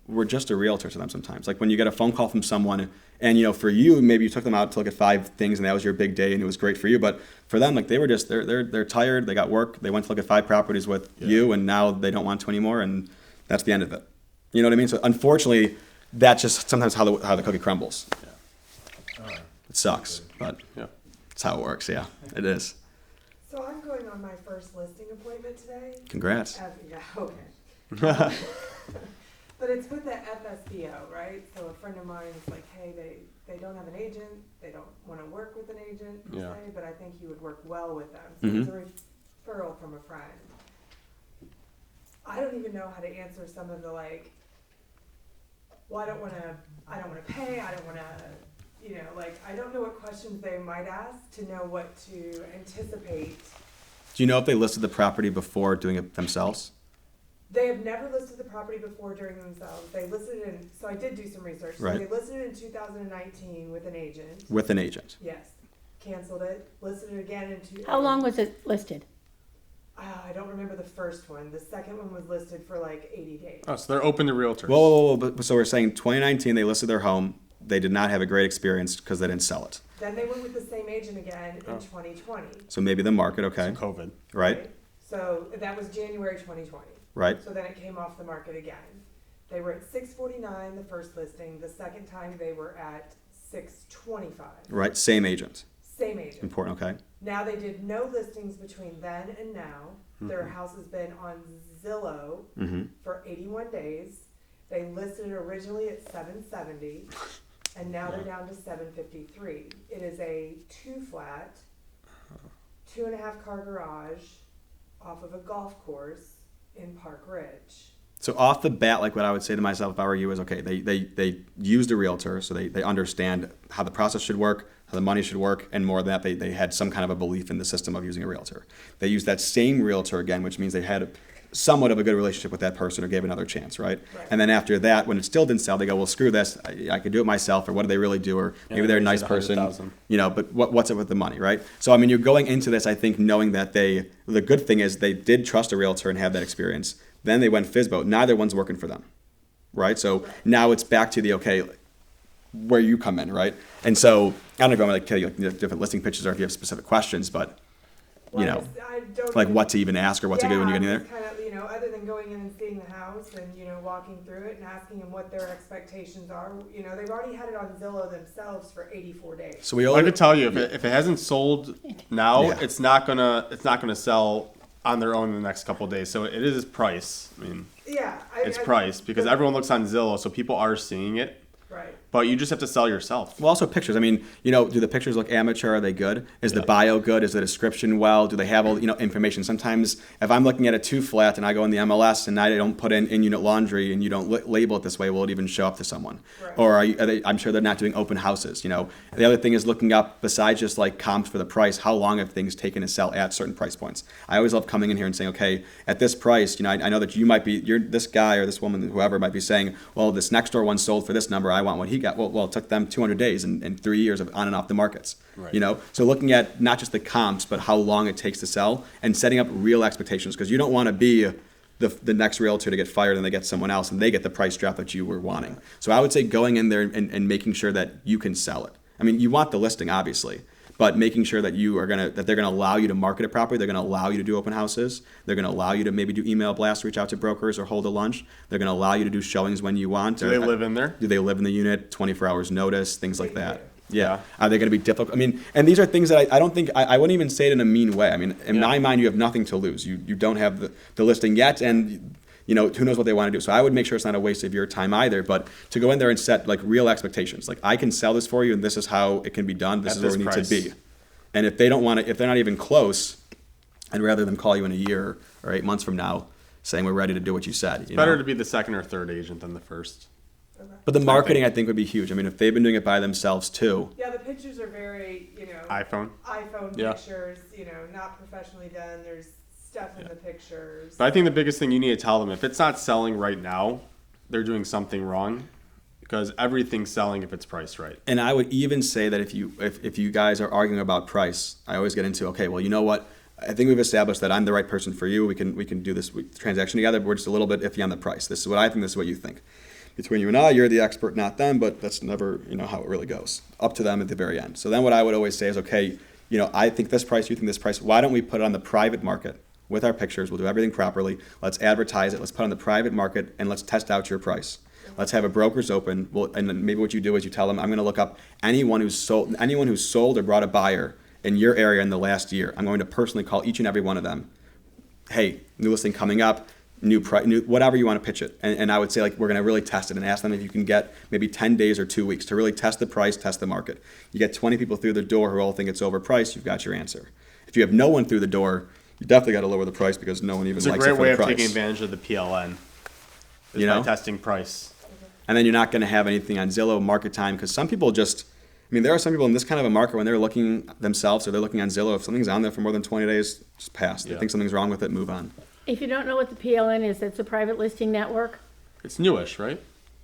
C: we're just a realtor to them sometimes. Like when you get a phone call from someone, and for you, maybe you took them out to look at 5 things, and that was your big day, and it was great for you. But for them, like they were just they're tired, they got work, they went to look at 5 properties with you, and now they don't want to anymore, and that's the end of it. You know what I mean? So unfortunately, that's just sometimes how the cookie crumbles. It sucks, but
B: Yeah.
C: it's how it works. Yeah, it is.
G: So I'm going on my first listing appointment today.
C: Congrats.
G: Yeah, okay. But it's with the FSBO, right? So a friend of mine is like, hey, they don't have an agent, they don't want to work with an agent, per
B: Yeah.
G: se, but I think you would work well with them. So it's a referral from a friend. I don't even know how to answer some of the well, I don't want to pay, I don't want to, I don't know what questions they might ask to know what to anticipate.
C: Do you know if they listed the property before doing it themselves?
G: They have never listed the property before during themselves. They listed it in, so I did do some research. So
C: Right.
G: they listed it in 2019 with an agent.
C: With an agent.
G: Yes. Canceled it, listed it again in
A: How long was it listed?
G: I don't remember the first one. The second one was listed for like 80 days.
B: Oh, so they're open to realtors.
C: Whoa. But so we're saying 2019 they listed their home. They did not have a great experience because they didn't sell it.
G: Then they went with the same agent again in 2020.
C: So maybe the market, okay,
B: COVID.
C: right,
G: So that was January 2020.
C: right.
G: So then it came off the market again. They were at 649 the first listing. The second time they were at 625.
C: Right, same agent.
G: Same agent.
C: Important, okay.
G: Now they did no listings between then and now. Their house has been on Zillow for 81 days. They listed it originally at 770, and now they're down to 753. It is a 2-flat, 2.5 car garage off of a golf course in Park Ridge.
C: So off the bat, like what I would say to myself if I were you is, okay, they used a realtor, so they understand how the process should work, how the money should work, and more than that, they had some kind of a belief in the system of using a realtor. They used that same realtor again, which means they had somewhat of a good relationship with that person or gave another chance, right? And then after that, when it still didn't sell, they go, well, screw this, I could do it myself, or what do they really do, or maybe they're a nice person, but what's it with the money, right? So, I mean, you're going into this, I think, knowing that the good thing is they did trust a realtor and have that experience. Then they went FSBO. Neither one's working for them, right? So now it's back to the, okay, where you come in, right? And so, I don't know if I'm going to tell you different listing pitches or if you have specific questions, but,
G: I don't
C: like
G: even-
C: what to even ask or what to do when you get in there.
G: Kind of, other than going in and seeing the house and, walking through it and asking them what their expectations are, they've already had it on Zillow themselves for 84 days.
C: So we
B: I
C: all
B: could tell you if it hasn't sold now,
C: Yeah.
B: it's not gonna sell on their own in the next couple of days. So it is price. I mean,
G: Yeah.
B: it's price because everyone looks on Zillow, so people are seeing it.
G: Right.
B: But you just have to sell yourself.
C: Well, also pictures. I mean, do the pictures look amateur? Are they good? Is the bio good? Is the description well? Do they have all information? Sometimes if I'm looking at a 2-flat and I go in the MLS and I don't put in unit laundry and you don't label it this way, will it even show up to someone?
G: Right.
C: Or I'm sure they're not doing open houses. The other thing is looking up, besides just like comps for the price, how long have things taken to sell at certain price points? I always love coming in here and saying, okay, at this price, I know that you're this guy or this woman, whoever might be saying, well, this next door one sold for this number. I want what he got. Well, it took them 200 days and 3 years of on and off the markets.
B: Right.
C: So looking at not just the comps, but how long it takes to sell and setting up real expectations, because you don't want to be the next realtor to get fired and they get someone else and they get the price drop that you were wanting. So I would say going in there and making sure that you can sell it. I mean, you want the listing, obviously, but making sure that they're gonna allow you to market it properly. They're gonna allow you to do open houses. They're gonna allow you to maybe do email blasts, reach out to brokers, or hold a lunch. They're gonna allow you to do showings when you want.
B: Do they live in there?
C: Do they live in the unit? 24 hours notice, things like that. Yeah.
B: Yeah.
C: Are they going to be difficult? I mean, and these are things that I don't think, I wouldn't even say it in a mean way. I mean, in my mind, you have nothing to lose. You don't have the listing yet, and who knows what they want to do. So I would make sure it's not a waste of your time either, but to go in there and set like real expectations. Like, I can sell this for you and this is how it can be done. This
B: At
C: is where
B: this
C: we need
B: price.
C: to be. And if they don't want to, if they're not even close, I'd rather them call you in a year or 8 months from now saying we're ready to do what you said.
B: Better to be the second or third agent than the first.
C: But the marketing, I think, would be huge. I mean, if they've been doing it by themselves too.
G: Yeah, the pictures are very,
B: iPhone.
C: Yeah.
G: pictures, not professionally done. There's stuff in the pictures.
B: But I think the biggest thing you need to tell them, if it's not selling right now, they're doing something wrong, because everything's selling if it's priced right.
C: And I would even say that if you guys are arguing about price, I always get into, okay, well, you know what? I think we've established that I'm the right person for you. We can do this transaction together, but we're just a little bit iffy on the price. This is what I think. This is what you think. Between you and I, you're the expert, not them. But that's never how it really goes. Up to them at the very end. So then what I would always say is, okay, I think this price, you think this price. Why don't we put it on the private market with our pictures? We'll do everything properly. Let's advertise it. Let's put it on the private market and let's test out your price. Let's have a broker's open. And then maybe what you do is you tell them, I'm going to look up anyone who's sold or brought a buyer in your area in the last year. I'm going to personally call each and every one of them. Hey, new listing coming up, new price, whatever you want to pitch it. And I would say, we're going to really test it and ask them if you can get maybe 10 days or 2 weeks to really test the price, test the market. You get 20 people through the door who all think it's overpriced, you've got your answer. If you have no one through the door, you definitely got to lower the price because no one even likes it for the price.
B: It's a great way of taking advantage of the PLN. By testing price.
C: And then you're not going to have anything on Zillow, market time, because some people there are some people in this kind of a market when they're looking themselves or they're looking on Zillow, if something's on there for more than 20 days, just pass. They think something's wrong with it, move on.
A: If you don't know what the PLN is, it's a private listing network.
B: It's newish, right?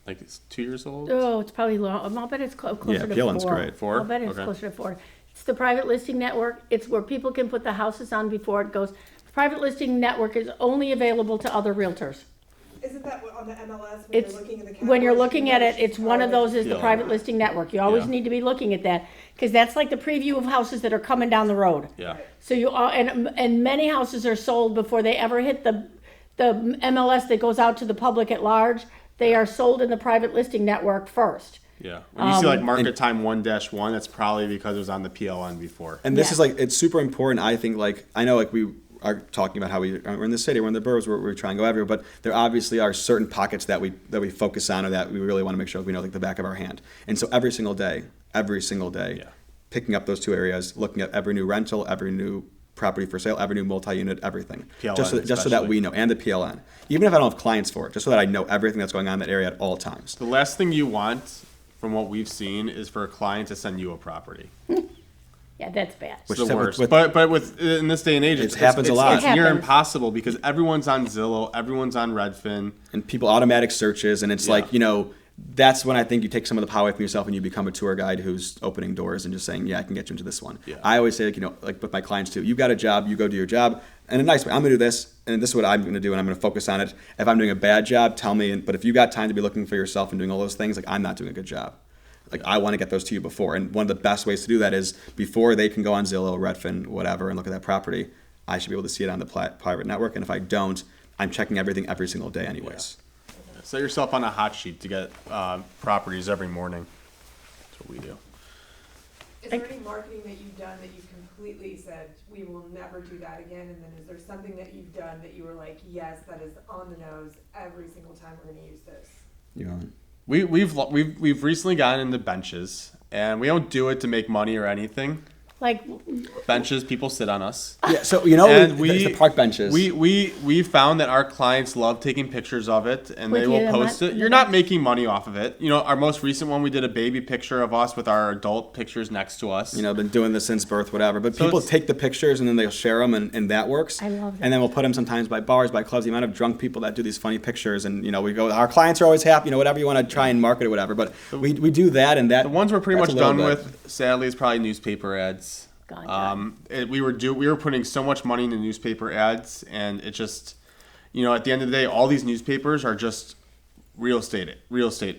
B: It's 2 years old?
A: Oh, it's probably long. I'll bet it's closer to 4.
C: PLN's great.
B: 4?
A: I'll bet it's
B: Okay.
A: closer to 4. It's the private listing network. It's where people can put the houses on before it goes. The private listing network is only available to other realtors.
G: Isn't that what on the MLS when
A: It's
G: you're looking at the
A: when you're
G: categories,
A: looking at it, it's one of those is the
B: Yeah.
A: private listing network. You always
B: Yeah.
A: need to be looking at that because that's like the preview of houses that are coming down the road.
B: Yeah.
A: So and many houses are sold before they ever hit the MLS that goes out to the public at large. They are sold in the private listing network first.
B: Yeah. When you see market time 1-1, that's probably because it was on the PLN before.
C: And this
A: Yeah.
C: is it's super important. I think I know we are talking about how we're in the city, we're in the boroughs, we're trying to go everywhere, but there obviously are certain pockets that we focus on or that we really want to make sure we know the back of our hand. And so every single day,
B: Yeah.
C: picking up those two areas, looking at every new rental, every new property for sale, every new multi-unit, everything.
B: PLN
C: just so that
B: especially.
C: we know, and the PLN. Even if I don't have clients for it, just so that I know everything that's going on in that area at all times.
B: The last thing you want, from what we've seen, is for a client to send you a property.
A: Yeah, that's bad.
B: It's
C: Which
B: the
C: with-
B: worst.
C: with-
B: but with in this day and age,
C: It happens a lot.
B: It's
A: It
B: near
A: happens.
B: impossible because everyone's on Zillow, everyone's on Redfin.
C: And people automatic searches, and it's
B: Yeah.
C: that's when I think you take some of the power away from yourself and you become a tour guide who's opening doors and just saying, yeah, I can get you into this one.
B: Yeah.
C: I always say, with my clients too, you got a job, you go do your job, and a nice way. I'm gonna do this, and this is what I'm gonna do, and I'm gonna focus on it. If I'm doing a bad job, tell me. But if you got time to be looking for yourself and doing all those things, I'm not doing a good job. I want to get those to you before. And one of the best ways to do that is before they can go on Zillow, Redfin, whatever, and look at that property, I should be able to see it on the private network. And if I don't, I'm checking everything every single day anyways.
B: Set yourself on a hot sheet to get properties every morning. That's what we do.
G: Is there any marketing that you've done that you completely said, we will never do that again? And then is there something that you've done that you were like, yes, that is on the nose every single time we're going to use this?
C: You on?
B: We've recently gotten into benches, and we don't do it to make money or anything. Benches, people sit on us.
C: Yeah, so
B: And
C: the park benches.
B: We found that our clients love taking pictures of it, and
A: With
B: they will
A: you,
B: post it. You're not making money off of it. Our most recent one, we did a baby picture of us with our adult pictures next to us.
C: been doing this since birth, whatever. But
B: So
C: people
B: it's-
C: take the pictures and then they'll share them, and that works.
A: I love that.
C: And then we'll put them sometimes by bars, by clubs. The amount of drunk people that do these funny pictures, and we go, our clients are always happy. Whatever you want to try and market or whatever. But we do that, and that
B: The ones we're pretty
C: that's
B: much
C: a little
B: done
C: bit.
B: with, sadly, is probably newspaper ads.
A: Gone.
B: We were putting so much money into newspaper ads, and it just, at the end of the day, all these newspapers are just real estate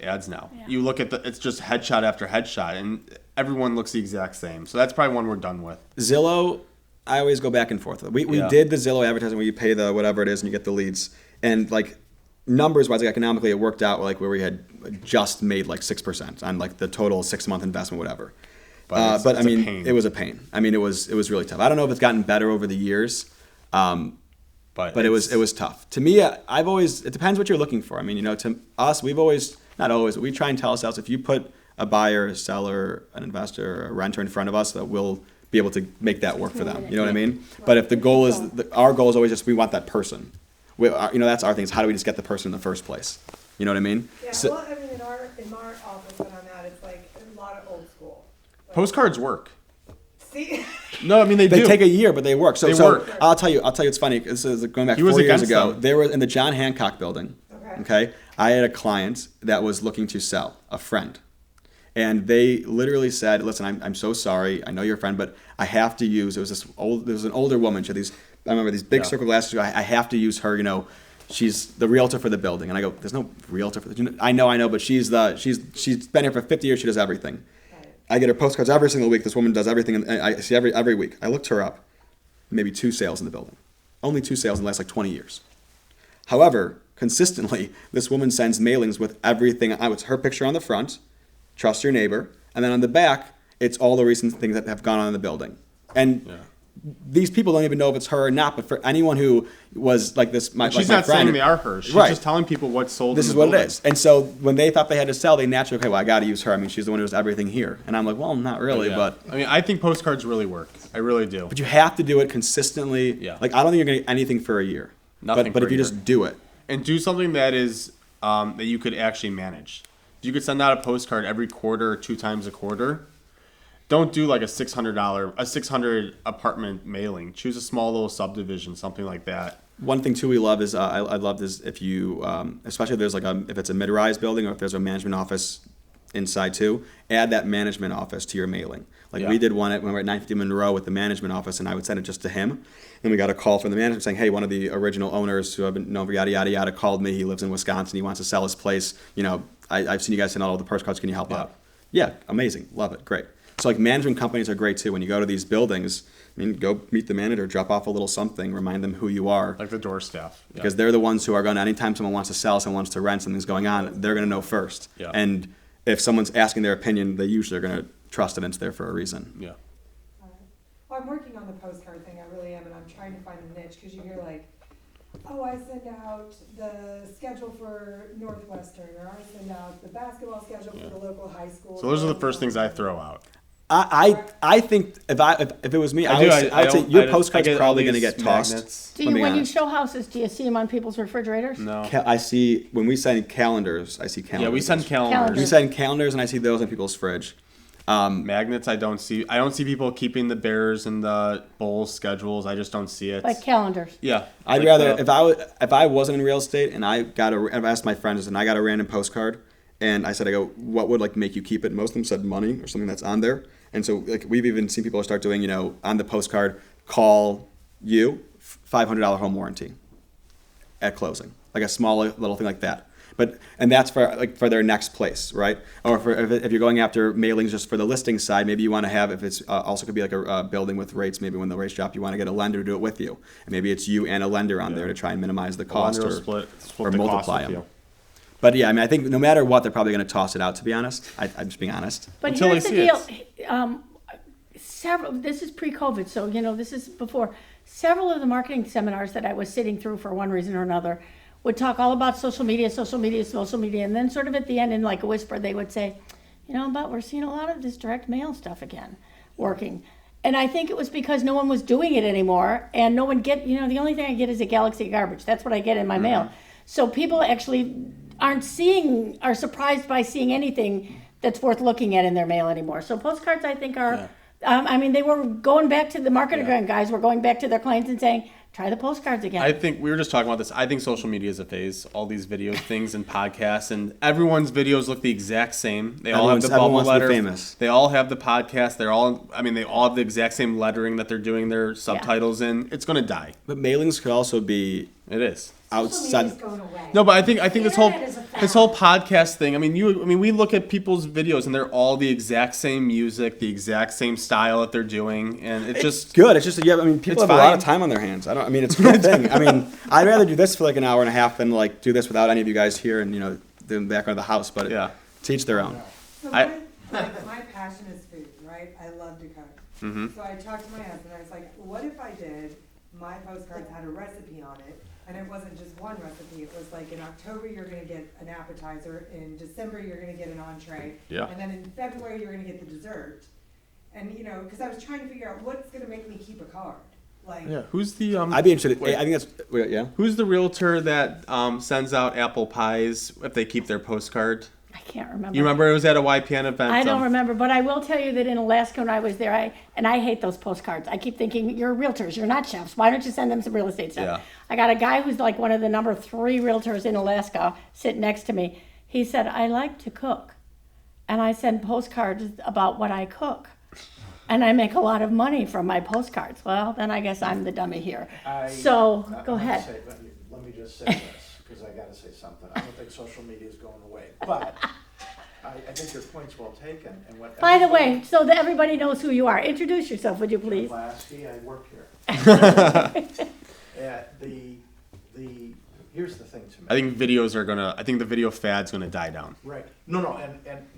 B: ads now.
A: Yeah.
B: You look at it's just headshot after headshot, and everyone looks the exact same. So that's probably one we're done with.
C: Zillow, I always go back and forth. We
B: Yeah.
C: did the Zillow advertising where you pay the whatever it is and you get the leads. And numbers wise, economically, it worked out where we had just made 6% on the total 6-month investment, whatever.
B: But
C: But
B: it's
C: I
B: a
C: mean,
B: pain.
C: it was a pain. I mean, it was really tough. I don't know if it's gotten better over the years. But it was tough. To me, it depends what you're looking for. I mean, to us, we've always, not always, but we try and tell ourselves if you put a buyer, a seller, an investor, a renter in front of us, that we'll be able to make that work for them. You know what I mean? But if the goal is, our goal is always just we want that person. That's our thing. Is how do we just get the person in the first place? You know what I mean?
G: Yeah,
C: So-
G: well, I mean, in our office when I'm at, it's like a lot of old school. Like,
B: Postcards work.
G: See,
B: No, I mean they
C: They
B: do.
C: take a year, but they work. So,
B: They
C: so
B: work.
C: I'll tell you, it's funny. This is going back
B: He was
C: 4 years
B: against
C: ago.
B: them.
C: They were in the John Hancock building.
G: Okay.
C: I had a client that was looking to sell, a friend. And they literally said, listen, I'm so sorry. I know you're a friend, but I have to use, there was an older woman. She had I remember these big
B: Yeah.
C: circle glasses. I have to use her, she's the realtor for the building. And I go, there's no realtor for the, I know, but she's been here for 50 years. She does everything.
G: Right.
C: I get her postcards every single week. This woman does everything. And I see every week. I looked her up. Maybe 2 sales in the building. Only 2 sales in the last 20 years. However, consistently, this woman sends mailings with everything. It's her picture on the front, trust your neighbor, and then on the back, it's all the recent things that have gone on in the building. And these people don't even know if it's her or not, but for anyone who was like this,
B: She's
C: my
B: not
C: friend,
B: saying they are hers. She's
C: Right.
B: just telling people what's sold.
C: this
B: in
C: is
B: the
C: what
B: building.
C: it is. And so when they thought they had to sell, they naturally, okay, well, I got to use her. I mean, she's the one who does everything here. And I'm like, well, not really,
B: Yeah.
C: but
B: I mean, I think postcards really work. I really do.
C: you have to do it consistently.
B: Yeah.
C: Like, I don't think you're going to get anything for a year.
B: Nothing
C: But
B: for
C: if
B: a
C: you
B: year.
C: just do it,
B: And do something that is that you could actually manage. You could send out a postcard every quarter or 2 times a quarter. Don't do like a $600 apartment mailing. Choose a small little subdivision, something like that.
C: one thing too we love is I love is if you especially if there's if it's a mid-rise building or if there's a management office inside too, add that management office to your mailing. Like
B: Yeah.
C: we did one when we were at 950 Monroe with the management office, and I would send it just to him. And we got a call from the management saying, hey, one of the original owners who I've been known for yada yada yada called me. He lives in Wisconsin. He wants to sell his place. I've seen you guys send out all the postcards. Can you help out? Yeah, amazing, love it, great. So management companies are great too. When you go to these buildings, go meet the manager, drop off a little something, remind them who you are.
B: Like the door staff. Yeah.
C: Because they're the ones who are going to, anytime someone wants to sell, someone wants to rent, something's going on, they're going to know first.
B: Yeah.
C: And if someone's asking their opinion, they usually are going to trust it, and it's there for a reason.
B: Yeah.
G: Well, I'm working on the postcard thing, I really am, and I'm trying to find a niche, because you hear I send out the schedule for Northwestern, or I send out the basketball schedule for the local high school.
B: So those are the first things I throw out.
C: I think if it was me, I would say your postcard's probably going to get tossed.
B: Magnets.
A: Do you, when you show houses, do you see them on people's refrigerators?
B: No.
C: I see, when we send calendars, I see calendars.
B: Yeah, we send calendars.
A: Calendars.
C: We send calendars, and I see those in people's fridge.
B: Magnets, I don't see. I don't see people keeping the Bears and the Bulls schedules. I just don't see it.
A: Like calendars.
B: Yeah.
C: I'd
B: like
C: rather
B: the-
C: if I wasn't in real estate and I've asked my friends and I got a random postcard and I said, what would make you keep it? Most of them said money or something that's on there. And so we've even seen people start doing, on the postcard, call you, $500 home warranty at closing, like a small little thing like that. And that's for their next place, right? Or if you're going after mailings just for the listing side, maybe you want to have, if it's also could be like a building with rates, maybe when the rates drop, you want to get a lender to do it with you. And maybe it's you and a lender on there to try and minimize the cost
B: Lender
C: or
B: will split
C: or
B: the cost
C: multiply
B: with
C: them.
B: you.
C: But yeah, I think no matter what, they're probably going to toss it out, to be honest. I'm just being honest.
A: But
B: Until
A: here's
B: they
A: the
B: see
A: deal. This is pre-COVID, so this is before. Several of the marketing seminars that I was sitting through for one reason or another would talk all about social media, and then sort of at the end in like a whisper they would say, but we're seeing a lot of this direct mail stuff again working. And I think it was because no one was doing it anymore, and no one the only thing I get is a galaxy of garbage. That's what I get in my mail. So people actually are surprised by seeing anything that's worth looking at in their mail anymore. So postcards, I think, are, they were going back to the marketing guys were going back to their clients and saying, try the postcards again.
B: I think we were just talking about this. I think social media is a phase. All these video things and podcasts, and everyone's videos look the exact same. They all have the
C: Everyone
B: bubble
C: wants to be
B: letter.
C: famous.
B: They all have the podcast. They all have the exact same lettering that they're doing their subtitles in. It's going to die.
C: But mailings could also be
B: It is.
C: outside.
E: Social media's going away.
B: No, but I think this whole
E: Internet is a fact.
B: this whole podcast thing. We look at people's videos and they're all the exact same music, the exact same style that they're doing, and it just
C: Good. It's just people
B: It's
C: have a lot
B: fine.
C: of time on their hands. It's a good thing. I'd rather do this for an hour and a half than do this without any of you guys here and in the background of the house. But
B: Yeah.
C: to each their own.
G: So
B: I-
G: my passion is food, right? I love to cook.
B: Mm-hmm.
G: So I talked to my husband, I was like, what if I did, my postcards had a recipe on it, and it wasn't just one recipe, it was in October you're gonna get an appetizer, in December you're gonna get an entree,
B: Yeah.
G: and then in February you're gonna get the dessert. And, you know, because I was trying to figure out what's gonna make me keep a card. Like,
B: Yeah. Who's the
C: I'd be interested.
B: wait.
C: I think that's yeah.
B: Who's the realtor that sends out apple pies if they keep their postcard?
A: I can't remember.
B: You remember it was at a YPN event.
A: I don't remember, but I will tell you that in Alaska when I was there, I hate those postcards. I keep thinking, you're realtors, you're not chefs. Why don't you send them some real estate stuff?
B: Yeah.
A: I got a guy who's like one of the number 3 realtors in Alaska sitting next to me. He said, I like to cook. And I send postcards about what I cook. And I make a lot of money from my postcards. Well, then I guess I'm the dummy here. So, go ahead.
F: Let me just say this, because I gotta say something. I don't think social media is going away, but I think your point's well taken, and what.
A: By the way, so that everybody knows who you are, introduce yourself, would you please?
F: Lasky, I work here. Here's the thing to me.
B: I think the video fad's gonna die down.
F: Right. No,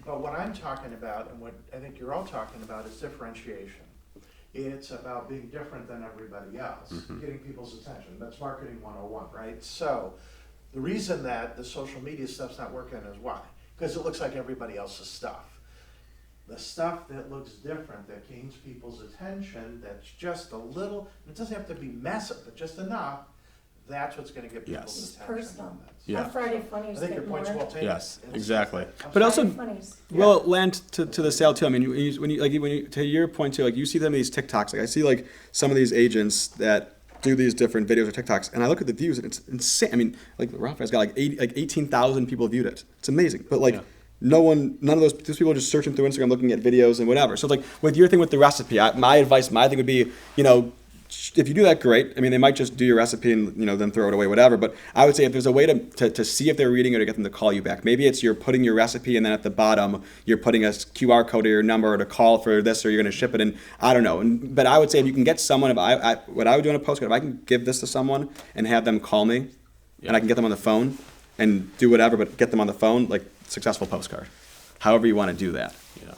F: but what I'm talking about, and what I think you're all talking about, is differentiation. It's about being different than everybody else, getting people's attention. That's marketing 101, right? So, the reason that the social media stuff's not working is why? Because it looks like everybody else's stuff. The stuff that looks different, that gains people's attention, that's just a little, it doesn't have to be massive, but just enough, that's what's gonna get people's
B: Yes.
F: attention.
E: Personal.
B: Yeah.
E: Our Friday
F: I
E: funnies
F: think your
E: get
F: point's
E: more.
F: well taken.
B: Yes,
F: It's-
B: exactly.
C: But also,
E: Funnies.
C: well, land to the sale too. I mean, when you to your point too, like you see them these TikToks. Like I see like some of these agents that do these different videos or TikToks, and I look at the views and it's insane. I mean, like Ralph has got like 18,000 people viewed it. It's amazing. But like
B: Yeah.
C: none of those people are just searching through Instagram, looking at videos and whatever. So it's like with your thing with the recipe, my thing would be, you know, if you do that, great. I mean, they might just do your recipe and, you know, then throw it away, whatever. But I would say if there's a way to see if they're reading it or to get them to call you back, maybe it's you're putting your recipe and then at the bottom you're putting a QR code or your number or to call for this or you're going to ship it. And I don't know. But I would say if you can get someone, what I would do in a postcard, if I can give this to someone and have them call me and I can get them on the phone and do whatever, but get them on the phone, like successful postcard. However you want to do that.
B: Yeah.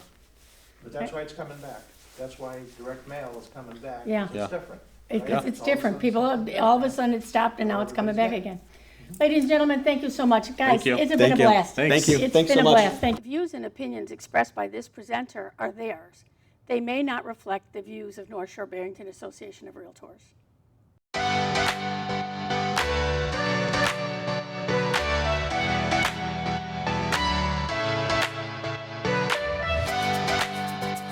F: But that's why it's coming back. That's why direct mail is coming back.
A: Yeah.
F: It's
B: Yeah.
F: different.
A: It's
F: right?
A: it's
F: All of a
A: different.
F: sudden
A: People,
F: something-
A: all of a sudden it stopped and now it's coming back again. Ladies and gentlemen, thank you so much. Guys,
B: Thank you.
A: it's been
C: Thank
A: a
C: you.
A: blast.
B: Thanks.
C: Thank you.
A: It's
C: Thanks
A: been
C: so
A: a
C: much.
A: blast. Thank you. Views and opinions expressed by this presenter are theirs. They may not reflect the views of North Shore-Barrington Association of Realtors.